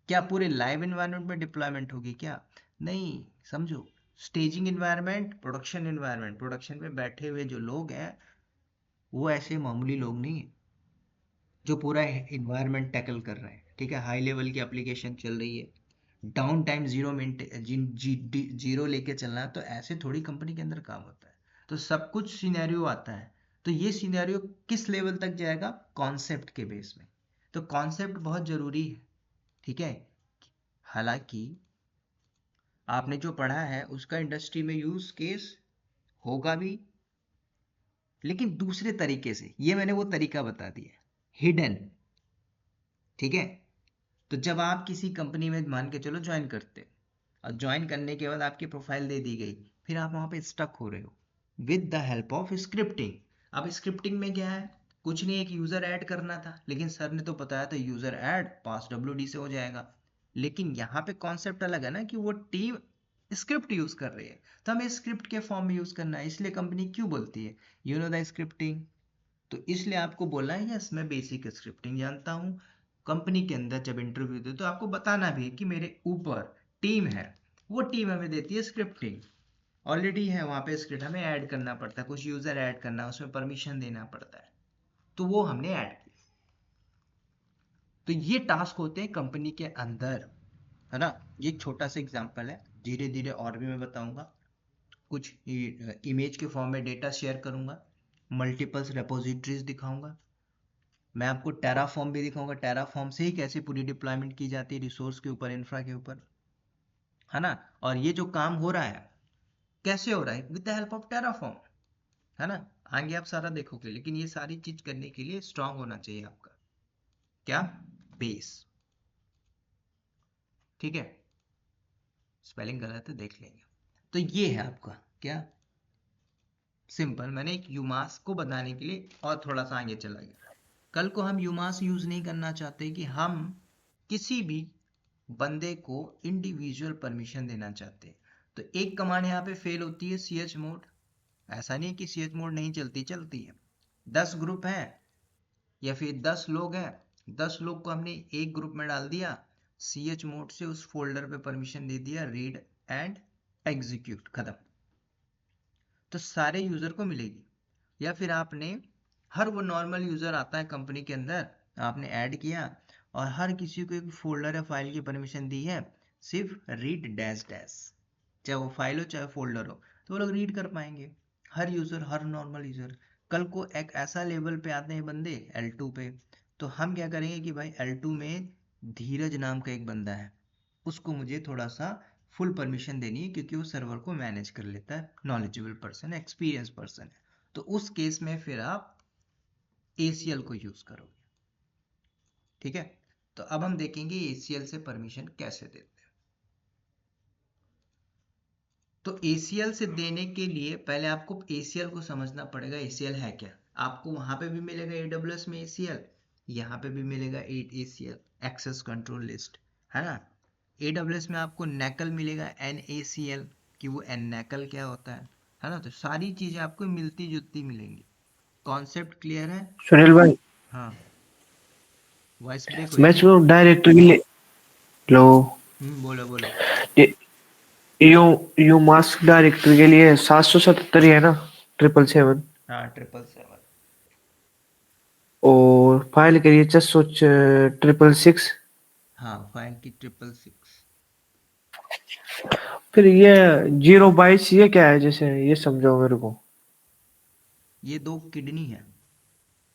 क्या पूरे लाइव एनवायरनमेंट में डिप्लॉयमेंट होगी क्या, नहीं। समझो, staging environment, production environment, production में बैठे हुए जो लोग हैं वो ऐसे मामूली लोग नहीं है जो पूरा इन्वायरमेंट टैकल कर रहे हैं। ठीक है, हाई लेवल की एप्लीकेशन चल रही है, डाउन टाइम जीरो लेके चलना है, तो ऐसे थोड़ी कंपनी के अंदर काम होता है। तो सब कुछ सिनेरियो आता है। तो ये सिनेरियो किस लेवल तक जाएगा, कॉन्सेप्ट के बेस में। तो कॉन्सेप्ट बहुत जरूरी है। ठीक है, हालांकि आपने जो पढ़ा है उसका इंडस्ट्री में यूज केस होगा भी, लेकिन दूसरे तरीके से। ये मैंने वो तरीका बता दिया, हिडन। ठीक है, तो जब आप किसी कंपनी में मान के चलो ज्वाइन करते हो, और ज्वाइन करने के बाद आपकी प्रोफाइल दे दी गई, फिर आप वहां पे स्टक हो रहे हो with the help of scripting. अब स्क्रिप्टिंग में क्या है, कुछ नहीं, एक यूजर ऐड करना था, लेकिन सर ने तो बताया था यूजर ऐड पास WD से हो जाएगा। लेकिन यहाँ पे कॉन्सेप्ट अलग है ना, कि वो टीम स्क्रिप्ट यूज कर रही है, तो हमें स्क्रिप्ट के फॉर्म में यूज करना है। इसलिए कंपनी क्यों बोलती है यू नो द स्क्रिप्टिंग, तो इसलिए आपको बोलना है यस मैं बेसिक स्क्रिप्टिंग जानता हूँ। कंपनी के अंदर जब इंटरव्यू दे तो आपको बताना भी है कि मेरे ऊपर टीम है, वो टीम हमें देती है स्क्रिप्टिंग, ऑलरेडी है वहाँ पे स्क्रिप्ट, हमें ऐड करना पड़ता है, कुछ यूजर ऐड करना है, उसमें परमिशन देना पड़ता है, तो वो हमने ऐड किया। तो ये टास्क होते हैं कंपनी के अंदर, है ना। ये एक छोटा सा एग्जांपल है, धीरे धीरे और भी मैं बताऊंगा। कुछ इमेज के फॉर्म में डेटा शेयर करूंगा, मल्टीपल्स रेपोजिटरीज दिखाऊंगा, मैं आपको टेराफॉर्म भी दिखाऊंगा, टेराफॉर्म से ही कैसे पूरी डिप्लॉयमेंट की जाती है रिसोर्स के ऊपर, इंफ्रा के ऊपर, है ना। और ये जो काम हो रहा है कैसे हो रहा है, with the help of Terraform, है ना। आगे आप सारा देखोगे, लेकिन ये सारी चीज करने के लिए स्ट्रांग होना चाहिए आपका क्या, बेस। ठीक है, स्पेलिंग गलत है देख लेंगे। तो ये है आपका क्या, सिंपल। मैंने एक यूमास को बताने के लिए और थोड़ा सा आगे चला गया। कल को हम यूमास यूज नहीं करना चाहते, कि हम किसी भी बंदे को इंडिविजुअल परमिशन देना चाहते हैं, तो एक कमांड यहाँ पे फेल होती है, सी एच मोड। ऐसा नहीं कि सी एच मोड नहीं चलती, चलती है। 10 ग्रुप हैं या फिर 10 लोग हैं, 10 लोग को हमने एक ग्रुप में डाल दिया, सी एच मोड से उस फोल्डर पे परमिशन दे दिया, रीड एंड एग्जीक्यूट, खत्म। तो सारे यूजर को मिलेगी। या फिर आपने हर वो नॉर्मल यूजर आता है कंपनी के अंदर, आपने ऐड किया और हर किसी को एक फोल्डर या फाइल की परमिशन दी है, सिर्फ रीड डैश डैश, चाहे वो फाइल हो चाहे फोल्डर हो, तो वो लोग रीड कर पाएंगे, हर यूजर, हर नॉर्मल यूजर। कल को एक ऐसा लेवल पे आते हैं बंदे L2 पे, तो हम क्या करेंगे कि भाई L2 में धीरज नाम का एक बंदा है, उसको मुझे थोड़ा सा फुल परमिशन देनी है, क्योंकि वो सर्वर को मैनेज कर लेता है, नॉलेजेबल पर्सन है, एक्सपीरियंस पर्सन है। तो उस केस में फिर आप ACL को यूज करोगे। ठीक है, तो अब हम देखेंगे ACL से परमिशन कैसे देते हैं। तो ACL से देने के लिए पहले आपको ACL को समझना पड़ेगा, ACL है क्या। आपको वहां पे भी मिलेगा AWS में ACL, यहाँ पे भी मिलेगा ACL, एक्सेस कंट्रोल लिस्ट, है ना। AWS में आपको NACL मिलेगा, NACL, कि वो NACL क्या होता है ना। तो सारी चीजें आपको मिलती जुलती मिलेंगी। कॉन्सेप्ट क्लियर है। सुनील भाई, हाँ, वॉइस ब्रेक हुई मैं थी। जो डायरेक्टरी लो बोलो बोलो। ये यू यू मास्क डायरेक्टरी के लिए 777 ही है ना, 777। हाँ, 777। और फाइल के लिए 666। हाँ, फाइल की 666। फिर ये 022 ये क्या है, जैसे ये समझाओ मेरे को। ये 2 किडनी है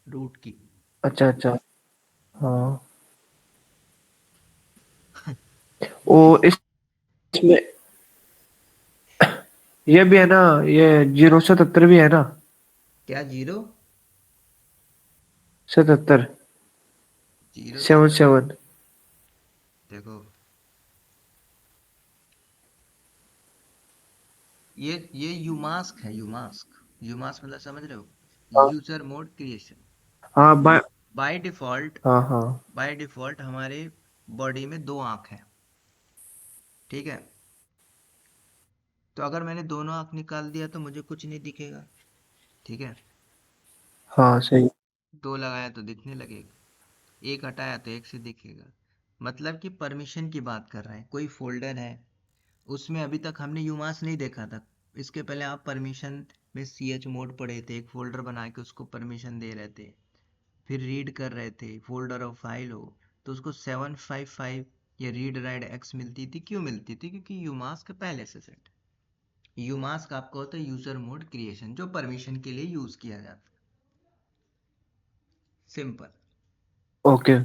रूट की। अच्छा अच्छा। हाँ। और इसमें ये भी है ना, ये 077 भी है ना। क्या जीरो, 77। Zero seven 7? सेवन देखो, ये यूमास्क है, यूमास्क। यूमास्क मतलब समझ रहे हो, हाँ यूजर मोड क्रिएशन। हाँ बाय डिफॉल्ट, हाँ हाँ बाय डिफॉल्ट हमारे बॉडी में 2 आंख है, ठीक है। तो अगर मैंने दोनों आंख निकाल दिया तो मुझे कुछ नहीं दिखेगा, ठीक है। हाँ सही। 2 लगाया तो दिखने लगेगा, एक हटाया तो एक से दिखेगा। मतलब कि परमिशन की बात कर रहे हैं, कोई फोल्डर है उसमें अभी तक हमने यूमास नहीं देखा था। इसके पहले आप परमिशन में सी एच मोड पढ़े थे, एक फोल्डर बना के उसको परमिशन दे रहे थे, फिर रीड कर रहे थे, फोल्डर और फाइल हो तो उसको 755 या रीड राइट एक्स मिलती थी। क्यों मिलती थी, क्योंकि यूमास्क पहले से सेट। यूमास्क आपका होता है यूजर मोड क्रिएशन, जो परमिशन के लिए यूज किया जाता है, सिंपल। ओके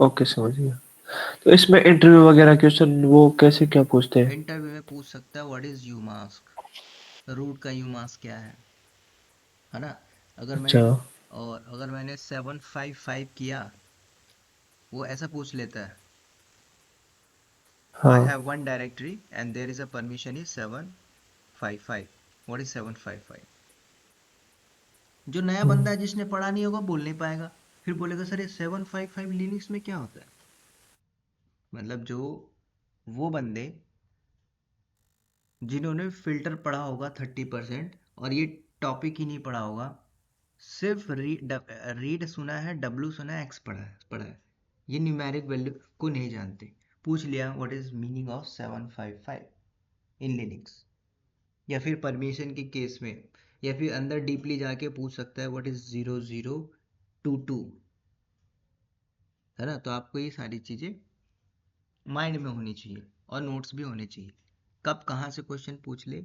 ओके, समझ गया। तो इसमें इंटरव्यू वगैरह क्वेश्चन वो कैसे क्या पूछते हैं? इंटरव्यू में पूछ सकता है व्हाट इज यूमास्क, रूट का यूमास्क क्या है ना। अगर अच्छा। मैंने और अगर मैंने 755 किया, वो ऐसा पूछ लेता है, I हाँ have one directory and there is a permission is 755. What is 755? जो नया बंदा है जिसने पढ़ा नहीं होगा बोल नहीं पाएगा, फिर बोलेगा सर ये 755 लिनक्स में क्या होता है। मतलब जो वो बंदे जिन्होंने फिल्टर पढ़ा होगा 30% और ये टॉपिक ही नहीं पढ़ा होगा, सिर्फ रीड सुना है, डब्ल्यू सुना है, एक्स पढ़ा है, ये न्यूमेरिक वैल्यू को नहीं जानते। पूछ लिया what is meaning of 755 in Linux, या फिर परमिशन के केस में, या फिर अंदर डीपली जाके पूछ सकता है व्हाट इज 0022, है ना। तो आपको ये सारी चीज़ें माइंड में होनी चाहिए और नोट्स भी होने चाहिए। कब कहाँ से क्वेश्चन पूछ ले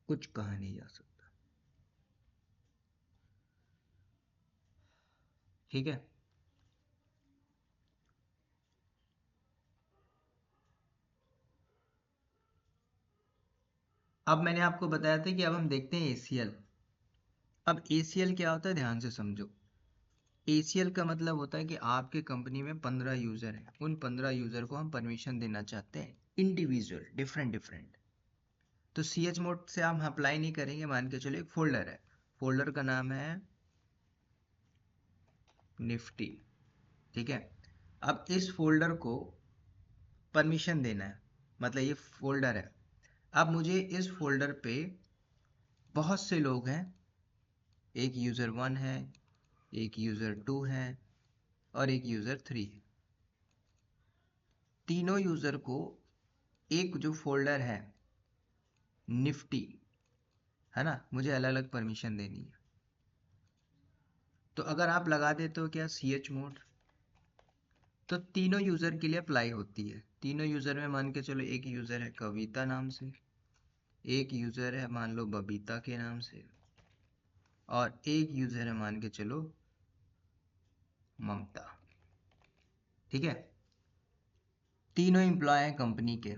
कुछ कहा नहीं जा सकता, ठीक है। अब मैंने आपको बताया था कि अब हम देखते हैं ACL। अब ACL क्या होता है ध्यान से समझो। ACL का मतलब होता है कि आपके कंपनी में 15 यूज़र हैं, उन 15 यूज़र को हम परमिशन देना चाहते हैं इंडिविजुअल, डिफरेंट डिफरेंट। तो CH मोड से हम अप्लाई नहीं करेंगे। मान के चलो एक फोल्डर है, फोल्डर का नाम है निफ्टी, ठीक है। अब इस फोल्डर को परमिशन देना है, मतलब ये फोल्डर है। अब मुझे इस फोल्डर पे बहुत से लोग हैं, एक यूज़र 1 है, एक यूज़र 2 है और एक यूज़र 3 है। तीनों यूज़र को एक जो फोल्डर है निफ्टी, है ना, मुझे अलग अलग परमिशन देनी है। तो अगर आप लगा देते हो क्या CH मोड, तो तीनों यूज़र के लिए अप्लाई होती है। तीनों यूज़र में मान के चलो एक यूज़र है कविता नाम से, एक यूज़र है मान लो बबीता के नाम से, और एक यूज़र है मान के चलो ममता, ठीक है। तीनों एम्प्लॉय हैं कंपनी के,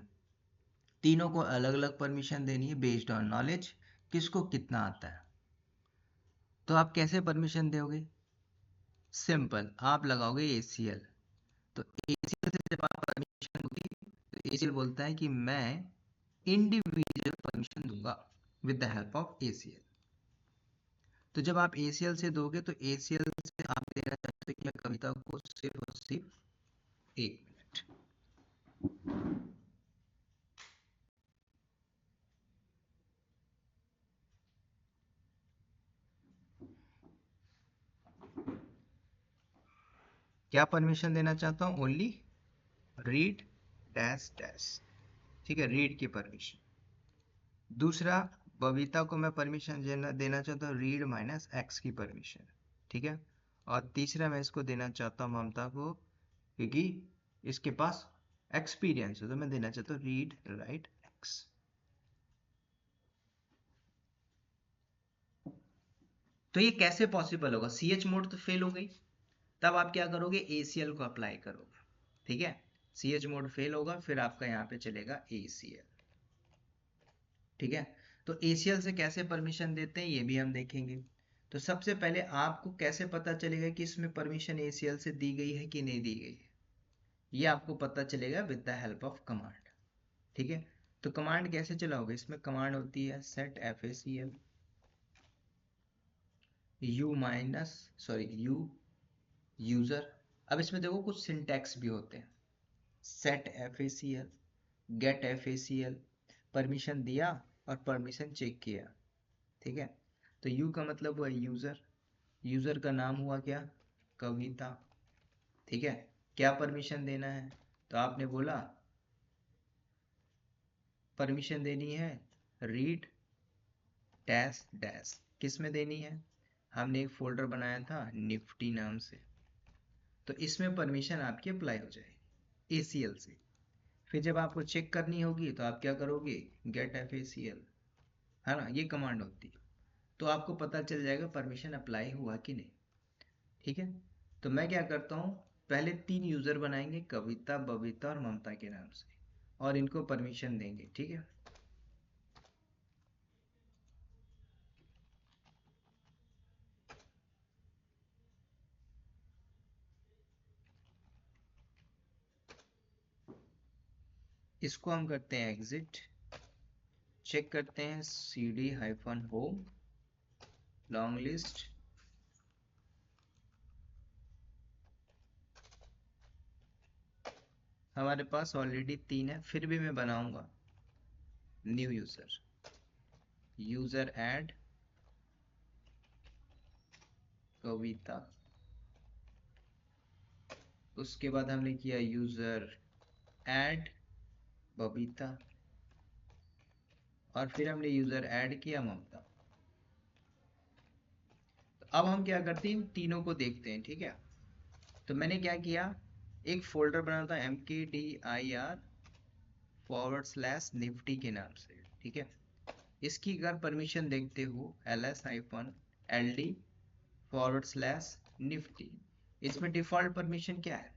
तीनों को अलग अलग परमिशन देनी है बेस्ड ऑन नॉलेज, किसको कितना आता है। तो आप कैसे परमिशन दोगे, सिंपल, आप लगाओगे ACL। तो ACL से जब आप परमिशन दोगे तो ACL बोलता है कि मैं इंडिविजुअल परमिशन दूंगा with the help of ACL। तो जब आप ACL से दोगे तो ACL से आप देना चाहते हो कि मैं कविता को सिर्फ और सिर्फ 1 मिनट। क्या परमिशन देना चाहता हूँ, ओनली रीड डैश डैश, ठीक है, रीड की परमिशन। दूसरा, बबीता को मैं परमिशन देना चाहता हूँ रीड माइनस एक्स की परमिशन, ठीक है। और तीसरा मैं इसको देना चाहता हूँ ममता को, क्योंकि इसके पास एक्सपीरियंस है, तो मैं देना चाहता हूँ रीड राइट एक्स। तो ये कैसे पॉसिबल होगा, CH मोड तो फेल हो गई, तब आप क्या करोगे ACL को अप्लाई करोगे, ठीक है। CH मोड फेल होगा, फिर आपका यहाँ पे चलेगा ACL, ठीक है। तो ACL से कैसे परमिशन देते हैं ये भी हम देखेंगे। तो सबसे पहले आपको कैसे पता चलेगा कि इसमें परमिशन ACL से दी गई है कि नहीं दी गई है, ये आपको पता चलेगा with the help of command, ठीक है। तो कमांड कैसे चलाओगे, इसमें कमांड होती है set FACL U minus sorry U user. अब इसमें देखो कुछ सिंटैक्स भी होते हैं, set FACL, get FACL, permission दिया और परमिशन चेक किया, ठीक है। तो यू का मतलब हुआ यूजर, यूजर का नाम हुआ क्या, कविता, ठीक है। क्या परमिशन देना है, तो आपने बोला परमिशन देनी है रीड डैश डैश, किस में देनी है, हमने एक फोल्डर बनाया था निफ्टी नाम से, तो इसमें परमिशन आपकी अप्लाई हो जाएगी ACL से। फिर जब आपको चेक करनी होगी तो आप क्या करोगे, गेट FACL, है ना, ये कमांड होती है। तो आपको पता चल जाएगा परमिशन अप्लाई हुआ कि नहीं, ठीक है। तो मैं क्या करता हूँ, पहले 3 यूज़र बनाएंगे कविता बबीता और ममता के नाम से, और इनको परमिशन देंगे, ठीक है। इसको हम करते हैं एग्जिट, चेक करते हैं CD-home, लॉन्ग लिस्ट हमारे पास ऑलरेडी 3 है, फिर भी मैं बनाऊंगा न्यू यूजर, यूजर ऐड कविता, उसके बाद हमने किया यूजर ऐड बबीता, और फिर हमने यूजर ऐड किया ममता। तो अब हम क्या करते हैं, इन तीनों को देखते हैं, ठीक है। तो मैंने क्या किया, एक फोल्डर बना था mkdir/निफ्टी के नाम से, ठीक है। इसकी अगर परमिशन देखते हो ls-ld/निफ्टी, इसमें डिफॉल्ट परमिशन क्या है,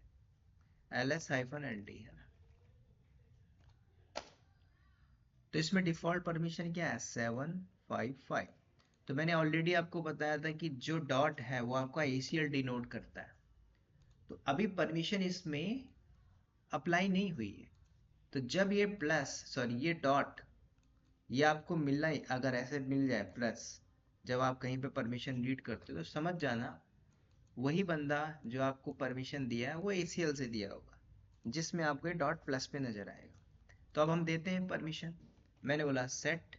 ls-ld है ना। तो इसमें डिफॉल्ट परमिशन क्या है 755। तो मैंने ऑलरेडी आपको बताया था कि जो डॉट है वो आपका ACL डिनोट करता है। तो अभी परमिशन इसमें अप्लाई नहीं हुई है। तो जब ये प्लस सॉरी ये डॉट ये आपको मिलना ही, अगर ऐसे मिल जाए प्लस, जब आप कहीं पे परमिशन रीड करते हो तो समझ जाना वही बंदा जो आपको परमिशन दिया है वो ACL से दिया होगा, जिसमें आपको ये डॉट प्लस पे नजर आएगा। तो अब हम देते हैं परमिशन। मैंने बोला set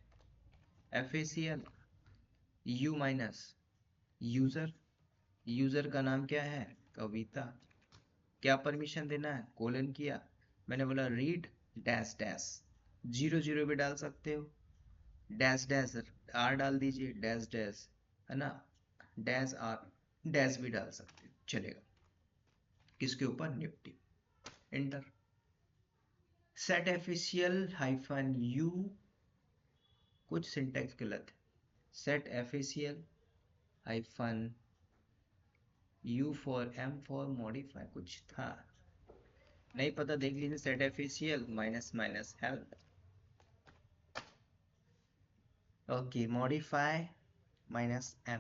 FACL U minus user, user का नाम क्या है कविता, क्या परमिशन देना है कोलन किया, मैंने बोला रीड डैश डैश, 0 0 भी डाल सकते हो, डैश डैश आर डाल दीजिए, डैश डैश है ना, डैश आर डैश भी डाल सकते हो, चलेगा। किसके ऊपर, निफ्टी। एंटर। सेट FACL-U, कुछ सिंटेक्स गलत है, set FACL-U for M for modify कुछ था, नहीं पता, देख लीजिए। Set FACL minus minus help, okay, modify minus M।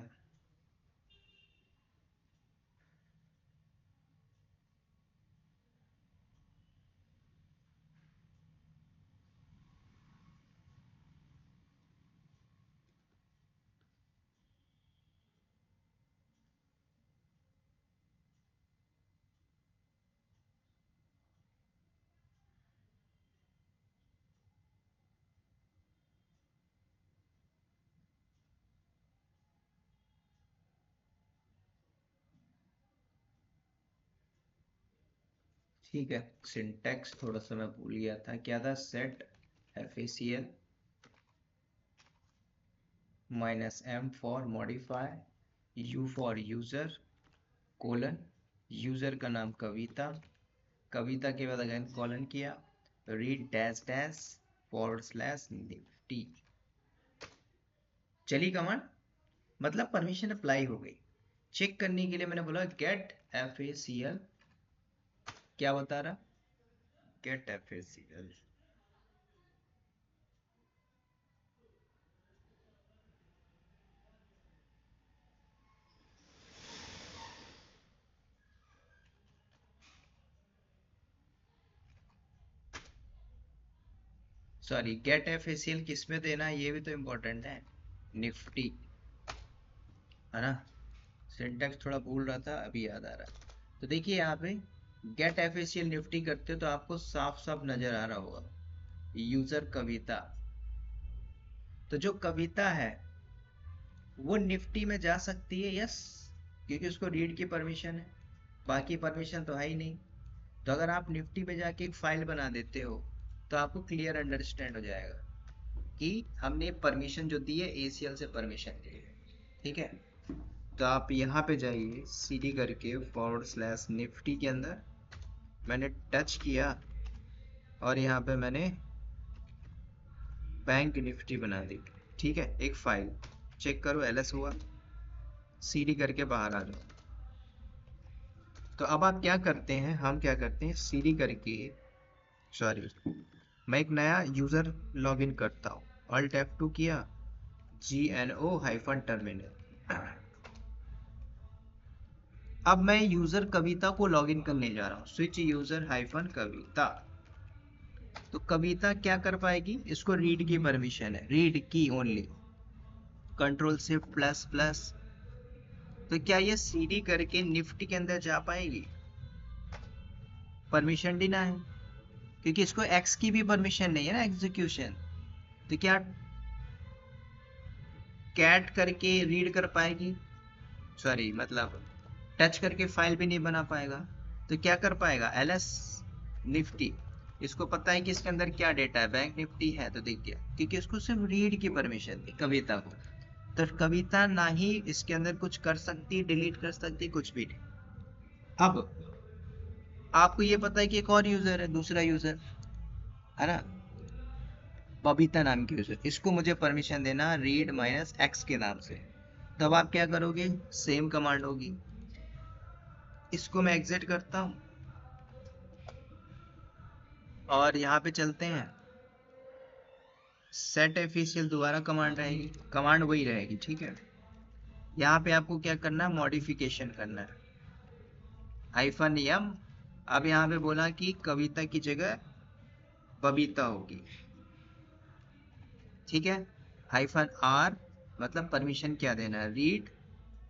ठीक है, सिंटेक्स थोड़ा सा मैं भूल गया था, क्या था, set FACL minus M for modify, U for user colon, user का नाम कविता, कविता के बाद अगेन कॉलन किया, रीड डैश डैश /निफ्टी। चली कमांड, मतलब परमिशन अप्लाई हो गई। चेक करने के लिए मैंने बोला गेट FACL, क्या बता रहा, get FACL, sorry get FACL किस में देना है ये भी तो इम्पोर्टेंट है, निफ्टी, है ना। सिंटेक्स थोड़ा भूल रहा था, अभी याद आ रहा। तो देखिए यहाँ पे गेट FACL निफ्टी करते हो तो आपको साफ साफ नजर आ रहा होगा यूजर कविता। तो जो कविता है वो निफ्टी में जा सकती है, यस, क्योंकि उसको रीड की परमिशन है, बाकी परमिशन तो है ही नहीं। तो अगर आप निफ्टी में जाके एक फाइल बना देते हो तो आपको क्लियर अंडरस्टैंड हो जाएगा कि हमने परमिशन जो दी है ACL से परमिशन ली है, ठीक है। तो आप यहाँ पे जाइए CD करके /निफ्टी के अंदर मैंने टच किया, और यहाँ पे मैंने बैंक निफ्टी बना दी, ठीक है। एक फाइल चेक करो LS हुआ, CD करके बाहर आ जाओ। तो अब आप क्या करते हैं, हम क्या करते हैं, CD करके, सॉरी, मैं एक नया यूजर लॉगिन करता हूँ, Alt F2 किया, GNO-terminal। अब मैं यूजर कविता को लॉगिन करने जा रहा हूँ, स्विच यूजर -कविता। तो कविता क्या कर पाएगी, इसको रीड की परमिशन है, रीड की only, control shift plus plus, तो क्या ये सीडी करके निफ्टी के अंदर जा पाएगी? परमिशन देना है, क्योंकि इसको एक्स की भी परमिशन नहीं है ना एग्जीक्यूशन। तो क्या कैट करके रीड कर पाएगी? सॉरी, मतलब टच करके फाइल भी नहीं बना पाएगा। तो क्या कर पाएगा? एलएस निफ्टी, इसको पता है कि इसके अंदर क्या डेटा है, बैंक निफ्टी है, तो देख गया, क्योंकि इसको सिर्फ रीड की परमिशन थी कविता को। तो कविता ना ही इसके अंदर कुछ कर सकती, डिलीट कर सकती, कुछ भी नहीं। अब आपको ये पता है कि एक और यूजर है, दूसरा यूजर है ना, बबीता नाम की यूजर, इसको मुझे परमिशन देना रीड माइनस एक्स के नाम से। तब आप क्या करोगे? सेम कमांड होगी, इसको मैं एग्जिट करता हूं और यहाँ पे चलते हैं। सेट एफिशियल दोबारा कमांड रहेगी, कमांड वही रहेगी, ठीक है। यहाँ पे आपको क्या करना है? मॉडिफिकेशन करना है, हाइफन एम। अब यहाँ पे बोला कि कविता की जगह बबीता होगी, ठीक है। हाइफन आर, मतलब परमिशन क्या देना है? रीड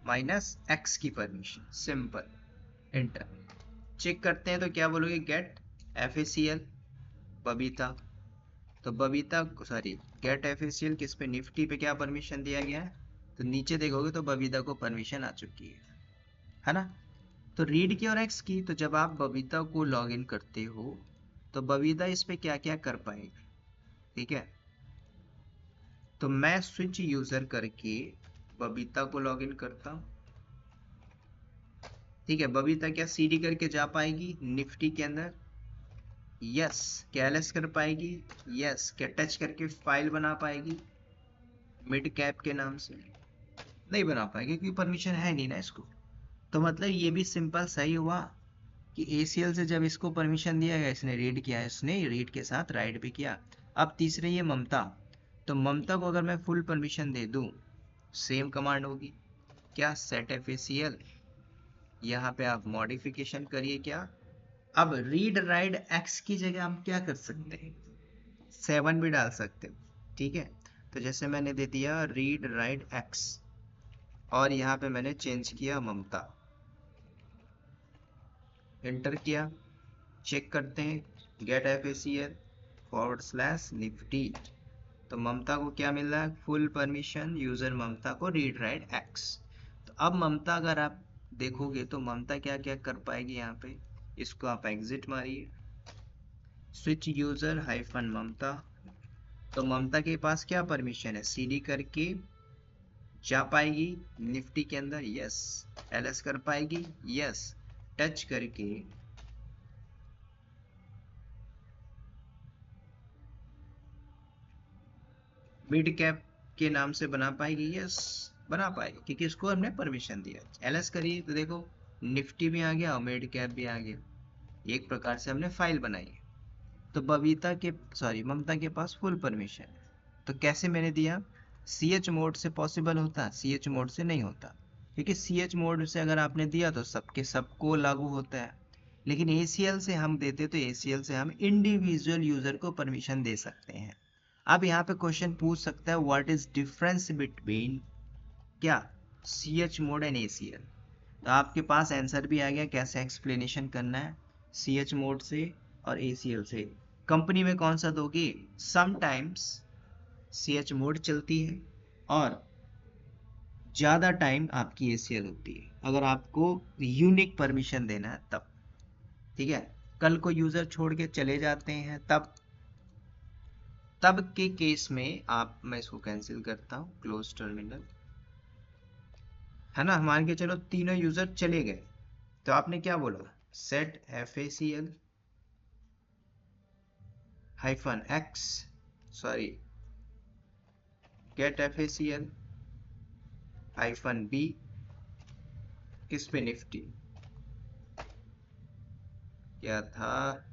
माइनस एक्स की परमिशन, सिंपल, एंटर। चेक करते हैं तो क्या बोलोगे? गेट एफिशियल बबीता। तो बबीता, सॉरी, गेट एफिशियल किस पे? निफ्टी पे क्या परमिशन दिया गया है? तो नीचे देखोगे तो बबीता को परमिशन आ चुकी है ना। तो रीड की और एक्स की, तो जब आप बबीता को लॉगिन करते हो तो बबीता इस पे क्या क्या कर पाएगी, ठीक है। तो मैं स्विच यूजर करके बबीता को लॉगिन करता हूँ, ठीक है। बबीता क्या सीडी करके जा पाएगी निफ्टी के अंदर? यस। क्या एलएस कर पाएगी? यस। क्या टच करके फाइल बना पाएगी मिड कैप के नाम से? नहीं बना पाएगी, क्योंकि परमिशन है नहीं ना इसको। तो मतलब ये भी सिंपल सही हुआ कि एसीएल से जब इसको परमिशन दिया गया, इसने रीड किया, इसने रीड के साथ राइट भी किया। अब तीसरे ये ममता, तो ममता को अगर मैं फुल परमिशन दे दूं, सेम कमांड होगी, क्या? सेट एफएसीएल। यहाँ पे आप मॉडिफिकेशन करिए, क्या? अब रीड राइट एक्स की जगह हम क्या कर सकते हैं? 7 भी डाल सकते हो, ठीक है। तो जैसे मैंने दे दिया रीड राइट एक्स, और यहाँ पे मैंने चेंज किया ममता, एंटर किया। चेक करते हैं, गेट एफएसीएल / निफ्टी। तो ममता को क्या मिल रहा है? फुल परमिशन, यूजर ममता को रीड राइट एक्स। तो अब ममता अगर आप देखोगे तो ममता क्या क्या कर पाएगी यहाँ पे? इसको आप एग्जिट मारिए, स्विच यूजर हाइफन ममता। तो ममता के पास क्या परमिशन है? सीडी करके जा पाएगी निफ्टी के अंदर? यस। एलएस कर पाएगी? यस। टच करके मिड कैप के नाम से बना पाएगी? यस, बना पाएगी, क्योंकि इसको हमने परमिशन दिया। एलएस करिए तो देखो निफ्टी भी आ गया और मिड कैप भी आ गया। एक प्रकार से हमने फाइल बनाई है। तो बबीता के, सॉरी, ममता के पास फुल परमिशन है। तो कैसे मैंने दिया? सी एच मोड से पॉसिबल होता, सी एच मोड से नहीं होता, क्योंकि सी एच मोड से अगर आपने दिया तो सबके सबको लागू होता है। लेकिन एसीएल से हम देते तो एसीएल से हम इंडिविजुअल यूजर को परमिशन दे सकते हैं। अब यहाँ पे क्वेश्चन पूछ सकता है, व्हाट इज डिफरेंस बिटवीन, क्या, C H mod and ACL? तो आपके पास आंसर भी आ गया, कैसे एक्सप्लेनेशन करना है सी एच मोड से और एसीएल से। कंपनी में कौन सा दोगे? समटाइम्स सी एच मोड चलती है और ज़्यादा टाइम आपकी एसीएल होती है, अगर आपको यूनिक परमिशन देना है तब, ठीक है। कल को यूज़र छोड़ के चले जाते हैं तब के केस में आप, मैं इसको कैंसिल करता हूँ, क्लोज टर्मिनल, है ना। मान के चलो तीनों यूजर चले गए, तो आपने क्या बोला? Set F A C L hyphen X, sorry, get F A C L hyphen B, किस पे? निफ्टी। क्या था?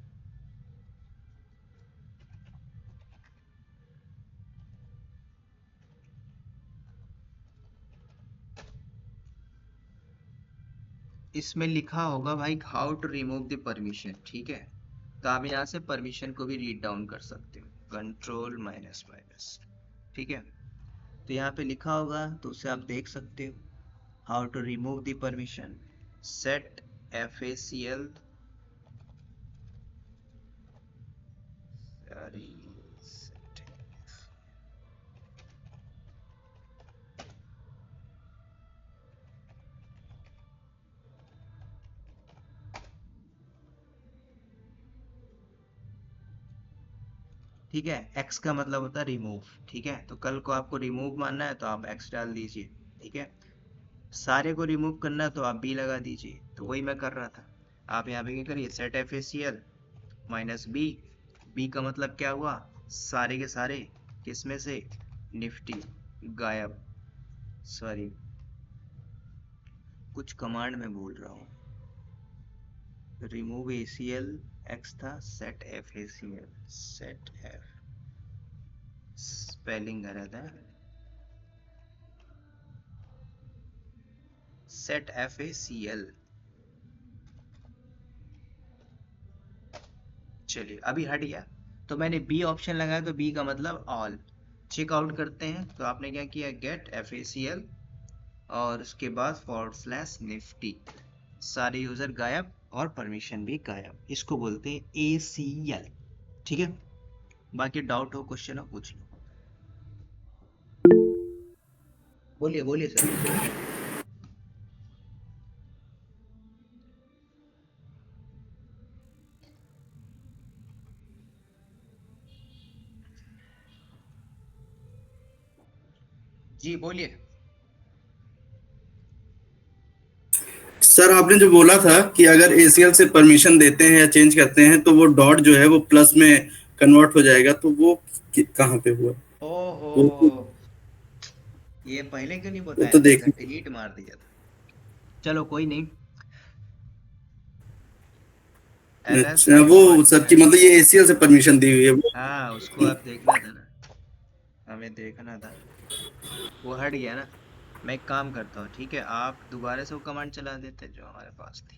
इसमें लिखा होगा भाई, how to remove the permission, ठीक है। तो आप यहाँ से परमिशन को भी रीड डाउन कर सकते हो, कंट्रोल माइनस माइनस, ठीक है। तो यहाँ पे लिखा होगा तो उसे आप देख सकते हो। How to remove the permission, set FACL, sorry, ठीक है। x का मतलब होता है रिमूव, ठीक है। तो कल को आपको रिमूव मानना है तो आप x डाल दीजिए, ठीक है। सारे को रिमूव करना है तो आप b लगा दीजिए, तो वही मैं कर रहा था। आप यहाँ पे क्या करिए, set FACL minus B, B का मतलब क्या हुआ, सारे के सारे, किसमें से, निफ्टी, गायब, सॉरी कुछ कमांड में भूल रहा हूँ, रिमूव ACL, x था, set FACL, set F, spelling गलत है, सेट FACL। चलिए अभी हट गया, तो मैंने बी ऑप्शन लगाया तो बी का मतलब ऑल। चेक आउट करते हैं, तो आपने क्या किया, गेट FACL और उसके बाद /निफ्टी, सारे यूजर गायब और परमिशन भी गायब, इसको बोलते हैं ACL, ठीक है। बाकी डाउट हो, क्वेश्चन हो, पूछ लो। बोलिए बोलिए सर। जी बोलिए। सर आपने जो बोला था कि अगर एसीएल से परमिशन देते हैं या चेंज करते हैं तो वो डॉट जो है वो प्लस में कन्वर्ट हो जाएगा, तो वो कहाँ पे हुआ? ओहो, वो ये पहले क्यों नहीं वो तो बताया था, देख। इधर डिलीट मार दिया था। चलो कोई नहीं, LS अच्छा, वो हाइफन सर की एल, मतलब ये एसीएल से परमिशन दी हुई है वो। हाँ उसको आप देखना था ना, हमें देखना था, वो हट गया ना। मैं एक काम करता हूँ, ठीक है, आप दोबारा से वो कमांड चला देते जो हमारे पास थी,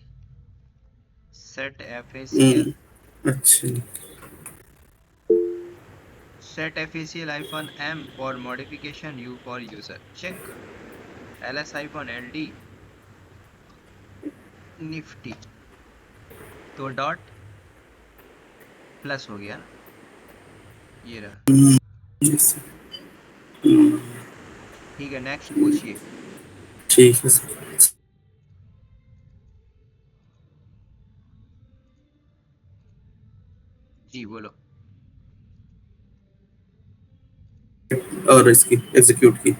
सेट FACL, अच्छा। Set FACL hyphen M for modification, U for user, check, LS hyphen LD, निफ्टी, तो डॉट प्लस हो गया ना, ये रहा। yes, sir। ठीक है, नेक्स्ट पूछिए। ठीक है सर। जी बोलो। और इसकी एग्जीक्यूट की